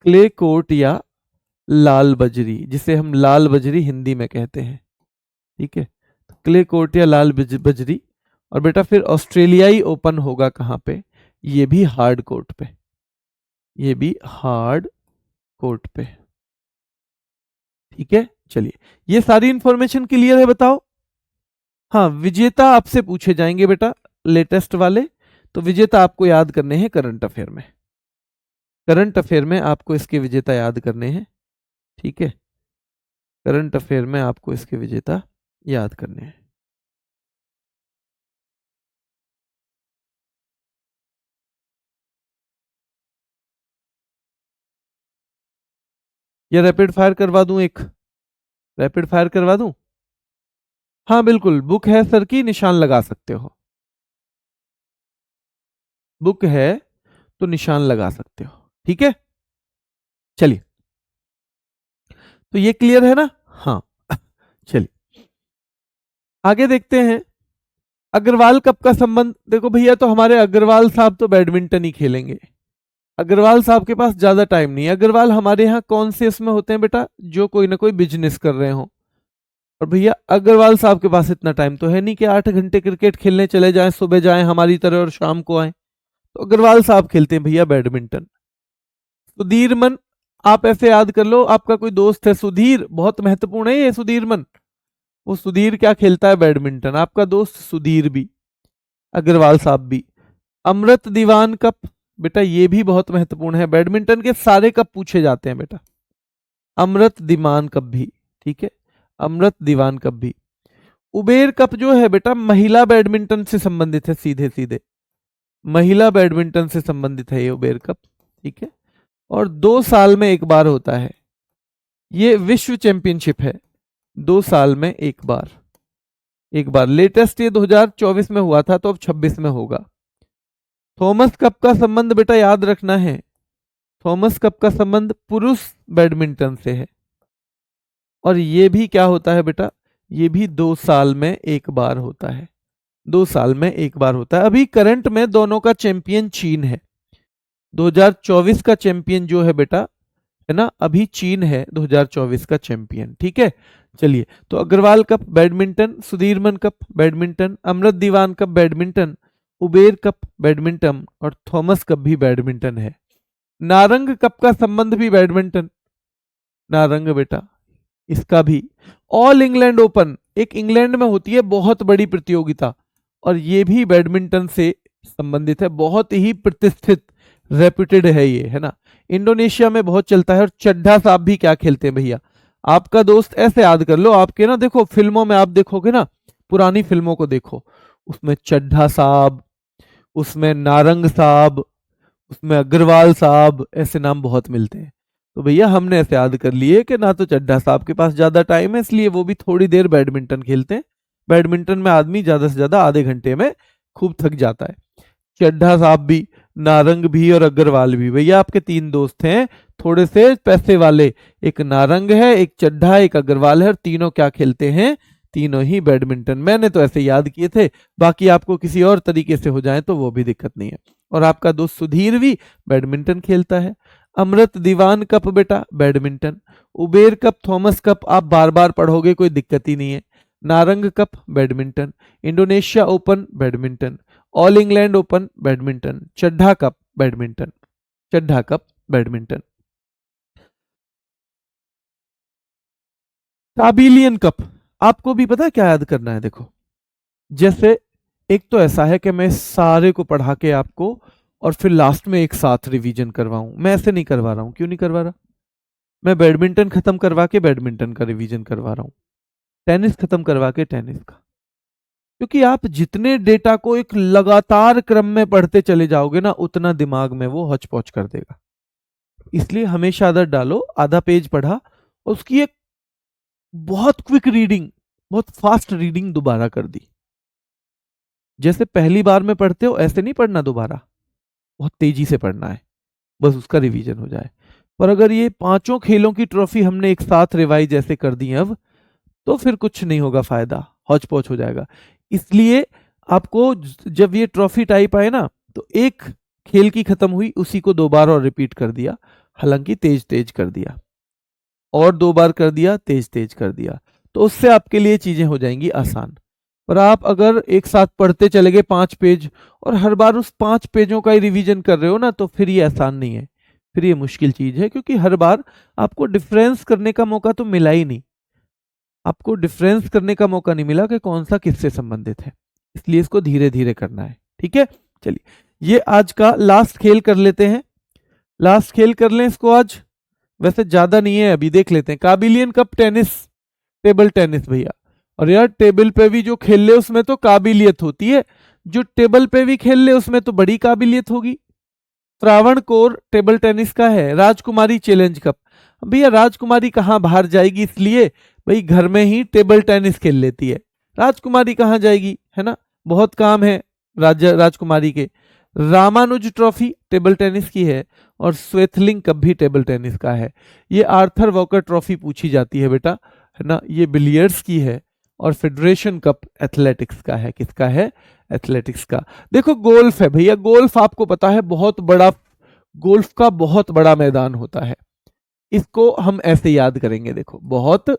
क्ले कोर्ट या लाल बजरी, जिसे हम लाल बजरी हिंदी में कहते हैं, ठीक है। क्ले कोर्ट या लाल बजरी। और बेटा फिर ऑस्ट्रेलियाई ओपन होगा कहां पे, ये भी हार्ड कोर्ट पे, ये भी हार्ड कोर्ट पे, ठीक है। चलिए, ये सारी इंफॉर्मेशन क्लियर है, बताओ। हाँ, विजेता आपसे पूछे जाएंगे बेटा, लेटेस्ट वाले। तो विजेता आपको याद करने हैं करंट अफेयर में, करंट अफेयर में आपको इसके विजेता याद करने हैं, ठीक है। करंट अफेयर में आपको इसके विजेता याद करने हैं। या रैपिड फायर करवा दूं, एक रैपिड फायर करवा दूं। हाँ बिल्कुल, बुक है सर की, निशान लगा सकते हो, बुक है तो निशान लगा सकते हो, ठीक है। चलिए, तो ये क्लियर है ना। हाँ चलिए आगे देखते हैं। अग्रवाल कप का संबंध, देखो भैया, तो हमारे अग्रवाल साहब तो बैडमिंटन ही खेलेंगे, अग्रवाल साहब के पास ज्यादा टाइम नहीं है। अग्रवाल हमारे यहाँ कौन से इसमें होते हैं बेटा, जो कोई ना कोई बिजनेस कर रहे हो। और भैया अग्रवाल साहब के पास इतना टाइम तो है नहीं कि 8 घंटे क्रिकेट खेलने चले जाएं, सुबह जाएं हमारी तरह और शाम को आए। तो अग्रवाल साहब खेलते हैं भैया बैडमिंटन। सुधीरमन, आप ऐसे याद कर लो, आपका कोई दोस्त है सुधीर, बहुत महत्वपूर्ण है ये सुधीरमन। वो सुधीर क्या खेलता है, बैडमिंटन। आपका दोस्त सुधीर भी, अग्रवाल साहब भी। अमृत दीवान कप, बेटा ये भी बहुत महत्वपूर्ण है, बैडमिंटन के सारे कप पूछे जाते हैं बेटा। अमृत दीवान कप भी, ठीक है, अमृत दीवान कप भी। उबेर कप जो है बेटा, महिला बैडमिंटन से संबंधित है, सीधे सीधे महिला बैडमिंटन से संबंधित है ये उबेर कप, ठीक है। और 2 साल में एक बार होता है, ये विश्व चैंपियनशिप है, 2 साल में एक बार, एक बार। लेटेस्ट ये 2024 में हुआ था, तो अब 26 में होगा। थॉमस कप का संबंध बेटा याद रखना है, थॉमस कप का संबंध पुरुष बैडमिंटन से है। और ये भी क्या होता है बेटा, ये भी 2 साल में एक बार होता है, 2 साल में एक बार होता है। अभी करंट में दोनों का चैंपियन चीन है, 2024 का चैंपियन जो है बेटा, है ना, अभी चीन है 2024 का चैंपियन। ठीक है, चलिए, तो Agarwal Cup badminton, Sudirman Cup badminton, Amrit Diwan Cup badminton, Uber Cup badminton और थॉमस कप भी बैडमिंटन है। नारंग कप का संबंध भी बैडमिंटन, नारंग बेटा इसका भी। ऑल इंग्लैंड ओपन एक इंग्लैंड में होती है बहुत बड़ी प्रतियोगिता, और ये भी बैडमिंटन से संबंधित है, बहुत ही प्रतिष्ठित रेप्यूटेड है ये, है ना। इंडोनेशिया में बहुत चलता है। और चड्ढा साहब भी क्या खेलते हैं भैया, आपका दोस्त ऐसे याद कर लो, आपके ना देखो फिल्मों में आप देखोगे ना, पुरानी फिल्मों को देखो, उसमें चड्ढा साहब, उसमें नारंग साहब, उसमें अग्रवाल साहब, ऐसे नाम बहुत मिलते हैं। तो भैया हमने ऐसे याद कर लिए कि ना तो चड्ढा साहब के पास ज्यादा टाइम है, इसलिए वो भी थोड़ी देर बैडमिंटन खेलते हैं। बैडमिंटन में आदमी ज्यादा से ज्यादा आधे घंटे में खूब थक जाता है। चड्ढा साहब भी, नारंग भी और अग्रवाल भी, भैया आपके 3 दोस्त हैं थोड़े से पैसे वाले, एक नारंग है, एक चड्ढा, एक अग्रवाल है, और तीनों क्या खेलते हैं, तीनों ही बैडमिंटन। मैंने तो ऐसे याद किए थे, बाकी आपको किसी और तरीके से हो जाए तो वो भी दिक्कत नहीं है। और आपका दोस्त सुधीर भी बैडमिंटन खेलता है। अमृत दीवान कप बेटा badminton, Uber Cup, Thomas Cup आप बार बार पढ़ोगे, कोई दिक्कत ही नहीं है। Narang Cup badminton, Indonesia Open badminton, All England Open badminton, Chadha Cup badminton, Chadha Cup badminton. काबिलियन कप आपको भी पता है क्या याद करना है, देखो जैसे एक तो ऐसा है कि मैं सारे को पढ़ा के आपको और फिर लास्ट में एक साथ रिवीजन करवाऊं, मैं ऐसे नहीं करवा रहा हूं। क्यों नहीं करवा रहा, मैं बैडमिंटन खत्म करवा के बैडमिंटन का रिवीजन करवा रहा हूं, टेनिस खत्म करवा के टेनिस का। क्योंकि आप जितने डेटा को एक लगातार क्रम में पढ़ते चले जाओगे ना, उतना दिमाग में वो हच पौच कर देगा। इसलिए हमेशा आदत डालो, आधा पेज पढ़ा और उसकी एक बहुत क्विक रीडिंग, बहुत फास्ट रीडिंग दोबारा कर दी। जैसे पहली बार में पढ़ते हो ऐसे नहीं पढ़ना, दोबारा बहुत तेजी से पढ़ना है, बस उसका रिवीजन हो जाए। पर अगर ये 5 खेलों की ट्रॉफी हमने एक साथ रिवाइज ऐसे कर दी अब, तो फिर कुछ नहीं होगा, फायदा हौच पौच हो जाएगा। इसलिए आपको जब ये ट्रॉफी टाइप आए ना, तो एक खेल की खत्म हुई उसी को 2 बार और रिपीट कर दिया, हालांकि तेज तेज कर दिया, और 2 बार कर दिया, तेज तेज कर दिया, तो उससे आपके लिए चीजें हो जाएंगी आसान। पर आप अगर एक साथ पढ़ते चले गए 5 पेज और हर बार उस 5 पेजों का ही रिवीजन कर रहे हो ना, तो फिर ये आसान नहीं है, फिर ये मुश्किल चीज है। क्योंकि हर बार आपको डिफरेंस करने का मौका तो मिला ही नहीं, आपको डिफरेंस करने का मौका नहीं मिला कि कौन सा किससे संबंधित है, इसलिए इसको धीरे धीरे करना है। ठीक है, चलिए ये आज का लास्ट खेल कर लेते हैं, लास्ट खेल कर लें इसको आज, वैसे ज्यादा नहीं है, अभी देख लेते हैं। काबिलियन कप टेनिस, टेबल टेनिस भैया। और यार टेबल पे भी जो खेल ले उसमें तो काबिलियत होती है, जो टेबल पे भी खेल ले उसमें तो बड़ी काबिलियत होगी। त्रावणकोर टेबल टेनिस का है। राजकुमारी चैलेंज कप, भैया राजकुमारी कहाँ बाहर जाएगी, इसलिए भाई घर में ही टेबल टेनिस खेल लेती है, राजकुमारी कहाँ जाएगी, है ना, बहुत काम है राजकुमारी के। रामानुज ट्रॉफी टेबल टेनिस की है, और स्वेथलिंग कप भी टेबल टेनिस का है। ये आर्थर वॉकर ट्रॉफी पूछी जाती है बेटा, है ना, ये बिलियर्ड्स की है। और फेडरेशन कप एथलेटिक्स का है, किसका है, एथलेटिक्स का। देखो गोल्फ है भैया, गोल्फ आपको पता है बहुत बड़ा, गोल्फ का बहुत बड़ा मैदान होता है, इसको हम ऐसे याद करेंगे, देखो बहुत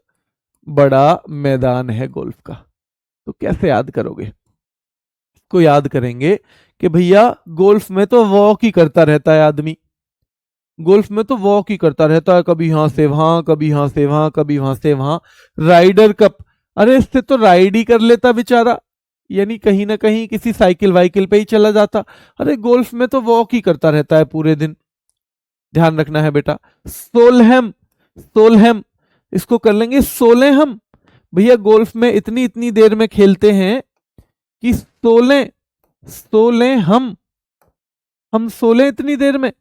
बड़ा मैदान है गोल्फ का। तो कैसे याद करोगे, इसको याद करेंगे कि भैया गोल्फ में तो वॉक ही करता रहता है आदमी, गोल्फ में तो वॉक ही करता रहता है, कभी यहां से वहां, कभी यहां से वहां, कभी वहां से वहां। राइडर कप, अरे इससे तो राइड ही कर लेता बेचारा, यानी कहीं ना कहीं किसी साइकिल वाइकिल पे ही चला जाता। अरे गोल्फ में तो वॉक ही करता रहता है पूरे दिन, ध्यान रखना है बेटा। सोलहेम, सोलहेम इसको कर लेंगे सोलहेम। भैया गोल्फ में इतनी इतनी देर में खेलते हैं कि 16 हम 16 इतनी देर में,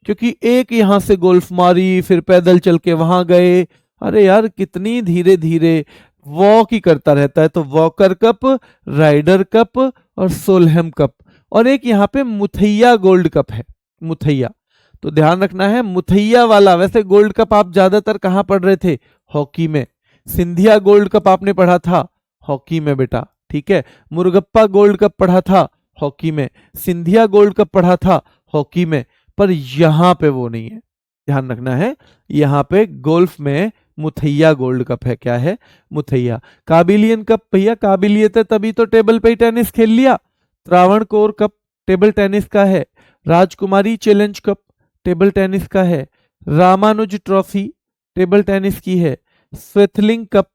क्योंकि एक यहां से गोल्फ मारी फिर पैदल चल के वहां गए। अरे यार कितनी धीरे धीरे वॉक ही करता रहता है। तो वॉकर कप, राइडर कप और सोलहेम कप, और एक यहाँ पे मुथैया गोल्ड कप है, मुथैया। तो ध्यान रखना है मुथैया वाला। वैसे गोल्ड कप आप ज्यादातर कहाँ पढ़ रहे थे? हॉकी में। सिंधिया गोल्ड कप आपने पढ़ा था हॉकी में बेटा, ठीक है। मुर्गप्पा गोल्ड कप पढ़ा था हॉकी में, सिंधिया गोल्ड कप पढ़ा था हॉकी में, पर यहां पे वो नहीं है, ध्यान रखना है। यहाँ पे गोल्फ में मुथैया गोल्ड कप है। क्या है? मुथैया। काबिलियन कप भैया काबिलियत है तभी तो टेबल पे ही टेनिस खेल लिया। त्रावणकोर कप टेबल टेनिस का है। राजकुमारी चैलेंज कप टेबल टेनिस का है। रामानुज ट्रॉफी टेबल टेनिस की है। स्वेथलिंग कप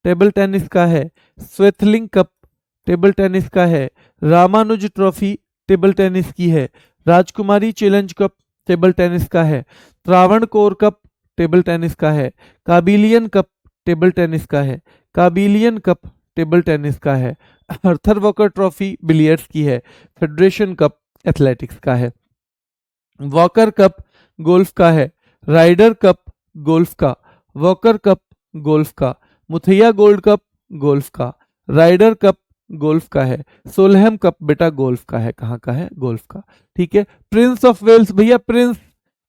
टेबल टेनिस का है। स्वेथलिंग कप टेबल टेनिस का है। रामानुज ट्रॉफी टेबल टेनिस की है। राजकुमारी चैलेंज कप टेबल टेनिस का है। त्रावणकोर कप टेबल टेनिस का है। काबिलियन कप टेबल टेनिस का है। काबिलियन कप टेबल टेनिस का है। आर्थर वॉकर ट्रॉफी बिलियर्ड्स की है। फेडरेशन कप एथलेटिक्स का है। वॉकर कप गोल्फ का है। राइडर कप गोल्फ का। वॉकर कप गोल्फ का। मुथैया गोल्ड कप गोल्फ का। राइडर कप गोल्फ का है। सोलहम कप बेटा गोल्फ का है। कहाँ का है? गोल्फ का, ठीक है। प्रिंस ऑफ वेल्स भैया, प्रिंस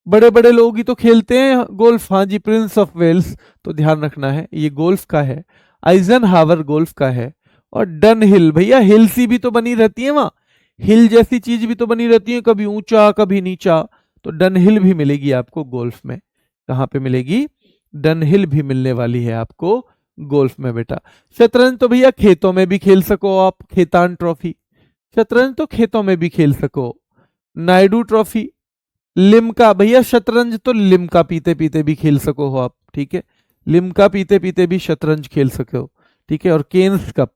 बड़े बड़े लोग ही तो खेलते हैं गोल्फ। हाँ जी, प्रिंस ऑफ वेल्स, तो ध्यान रखना है ये गोल्फ का है। आइजनहावर गोल्फ का है। और डन हिल भैया, हिल सी भी तो बनी रहती है वहां, हिल जैसी चीज भी तो बनी रहती है, कभी ऊंचा कभी नीचा, तो डन हिल भी मिलेगी आपको गोल्फ में। कहाँ पे मिलेगी? डन हिल भी मिलने वाली है आपको गोल्फ में बेटा। शतरंज तो भैया खेतों में भी खेल सको आप, खेतान ट्रॉफी, शतरंज तो खेतों में भी खेल सको। नायडू ट्रॉफी। लिम्का भैया, शतरंज तो लिम्का पीते पीते भी खेल सको हो आप, ठीक है। लिम्का पीते पीते भी शतरंज खेल सके हो, ठीक है। और केन्स कप,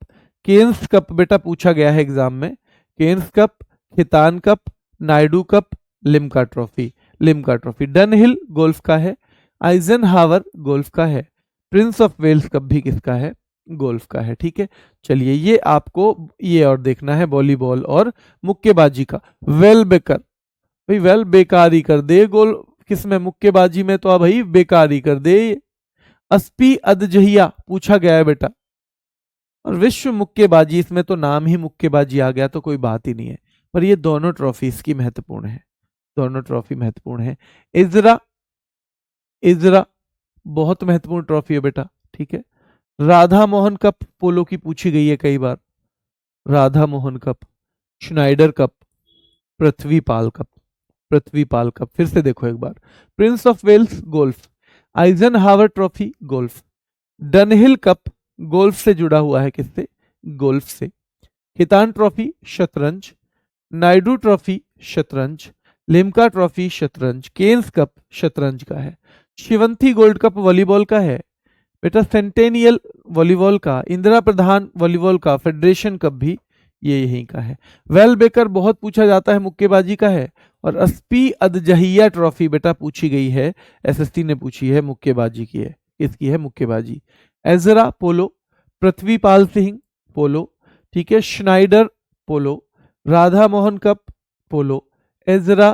केन्स कप बेटा पूछा गया है एग्जाम में। केन्स Cup, Khaitan Cup, Naidu Cup, Limca Trophy. Limca Trophy. Dunhill golf का है। आइजनहावर गोल्फ का है। प्रिंस ऑफ वेल्स कप भी किसका है? गोल्फ का है, ठीक है। चलिए ये आपको ये और देखना है वॉलीबॉल और मुक्केबाजी का। वेल बेकर भाई, वेल बेकार ही कर दे गोल किसमें? मुक्केबाजी में तो भाई बेकार ही कर दे। अस्पी अदजहिया पूछा गया है बेटा। और विश्व मुक्केबाजी, इसमें तो नाम ही मुक्केबाजी आ गया तो कोई बात ही नहीं है। पर ये दोनों ट्रॉफी इसकी महत्वपूर्ण है, दोनों ट्रॉफी महत्वपूर्ण है। इजरा, इजरा बहुत महत्वपूर्ण ट्रॉफी है बेटा, ठीक है। राधा मोहन कप पोलो की पूछी गई है कई बार। Radha Mohan Cup, Schneider Cup, Prithvipal Cup, Prithvipal Cup. फिर से देखो एक बार। Prince of Wales golf. Eisenhower Trophy golf. Dunhill Cup golf से जुड़ा हुआ है, किससे? गोल्फ से। खितान ट्रॉफी शतरंज। नायडू ट्रॉफी शतरंज। लिम्का ट्रॉफी शतरंज। केन्स कप शतरंज का है। शिवंती गोल्ड कप वॉलीबॉल का है बेटा। सेंटेनियल वॉलीबॉल का। इंदिरा प्रधान वॉलीबॉल का फेडरेशन कप भी ये यहीं का है। वेल बेकर बहुत पूछा जाता है, मुक्केबाजी का है। और अस्पी अदजहिया ट्रॉफी बेटा पूछी गई है, एसएसटी ने पूछी है, मुक्केबाजी की है। इसकी है मुक्केबाजी। Ezra polo. Prithvipal Singh polo, ठीक है। Schneider polo. Radha Mohan Cup polo. Ezra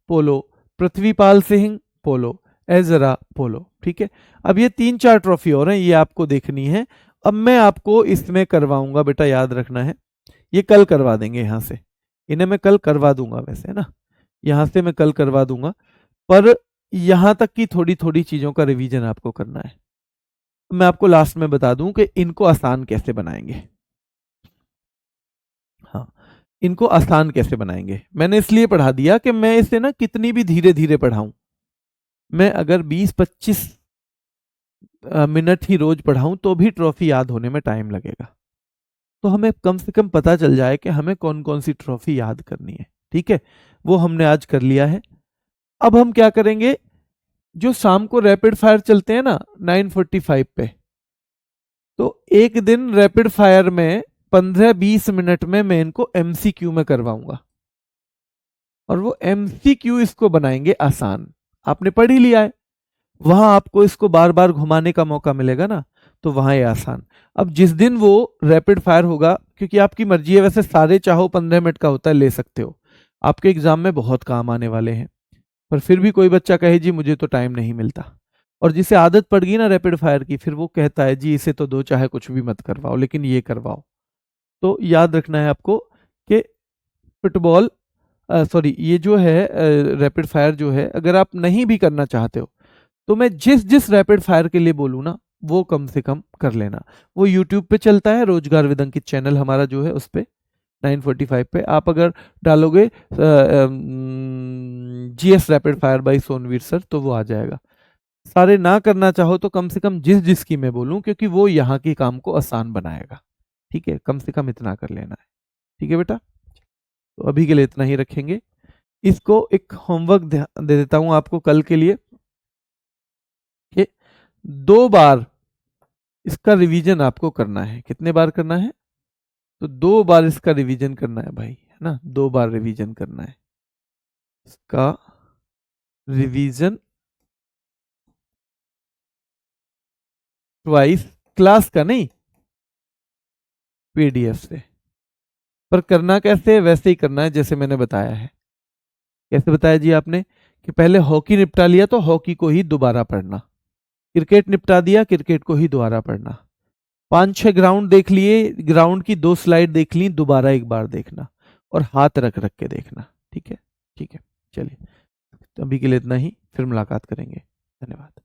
polo. Prithvipal Singh polo. Ezra polo, ठीक है। अब ये 3-4 ट्रॉफी और हैं, ये आपको देखनी है। अब मैं आपको इसमें करवाऊंगा बेटा, याद रखना है। ये कल करवा देंगे यहाँ से, इन्हें मैं कल करवा दूंगा वैसे ना, यहाँ से मैं कल करवा दूंगा। पर यहाँ तक की थोड़ी थोड़ी चीजों का रिवीजन आपको करना है। मैं आपको लास्ट में बता दूं कि इनको आसान कैसे बनाएंगे। हाँ, इनको आसान कैसे बनाएंगे मैंने इसलिए पढ़ा दिया कि मैं इसे ना कितनी भी धीरे धीरे पढ़ाऊं, मैं अगर 20-25 मिनट ही रोज पढ़ाऊं तो भी ट्रॉफी याद होने में टाइम लगेगा। तो हमें कम से कम पता चल जाए कि हमें कौन कौन सी ट्रॉफी याद करनी है, ठीक है। वो हमने आज कर लिया है। अब हम क्या करेंगे, जो शाम को रैपिड फायर चलते हैं ना 9:45 पे, तो एक दिन रैपिड फायर में 15-20 मिनट में मैं इनको एमसीक्यू में करवाऊंगा। और वो एमसीक्यू इसको बनाएंगे आसान। आपने पढ़ ही लिया है, वहां आपको इसको बार बार घुमाने का मौका मिलेगा ना, तो वहां ये आसान। अब जिस दिन वो रैपिड फायर होगा, क्योंकि आपकी मर्जी है, वैसे सारे चाहो 15 मिनट का होता है, ले सकते हो, आपके एग्जाम में बहुत काम आने वाले हैं। पर फिर भी कोई बच्चा कहे जी मुझे तो टाइम नहीं मिलता, और जिसे आदत पड़ गई ना रैपिड फायर की, फिर वो कहता है जी इसे तो दो चाहे कुछ भी मत करवाओ लेकिन ये करवाओ। तो याद रखना है आपको कि फुटबॉल, सॉरी, ये जो है रैपिड फायर जो है, अगर आप नहीं भी करना चाहते हो तो मैं जिस जिस रैपिड फायर के लिए बोलूँ ना, वो कम से कम कर लेना। वो यूट्यूब पे चलता है, रोजगार विद अंकित चैनल हमारा जो है उस पे 9:45 पे आप अगर डालोगे GS rapid fire by Sonveer sir तो वो आ जाएगा। सारे ना करना चाहो तो कम से कम जिस जिसकी मैं बोलूं, क्योंकि वो यहाँ के काम को आसान बनाएगा। ठीक है, कम से कम इतना कर लेना है। ठीक है बेटा, तो अभी के लिए इतना ही रखेंगे। इसको एक होमवर्क दे देता हूं आपको कल के लिए कि 2 बार इसका रिवीजन आपको करना है। कितने बार करना है? तो 2 बार इसका रिवीजन करना है भाई, है ना, 2 बार रिवीजन करना है इसका रिवीजन ट्वाइस, क्लास का नहीं, पीडीएफ से। पर करना कैसे है? वैसे ही करना है जैसे मैंने बताया है। कैसे बताया जी आपने कि पहले हॉकी निपटा लिया तो हॉकी को ही दोबारा पढ़ना, क्रिकेट निपटा दिया, क्रिकेट को ही दोबारा पढ़ना, 5-6 ग्राउंड देख लिए, ग्राउंड की 2 स्लाइड देख ली, दोबारा एक बार देखना, और हाथ रख रख के देखना। ठीक है, ठीक है, चलिए, तो अभी के लिए इतना ही, फिर मुलाकात करेंगे। धन्यवाद।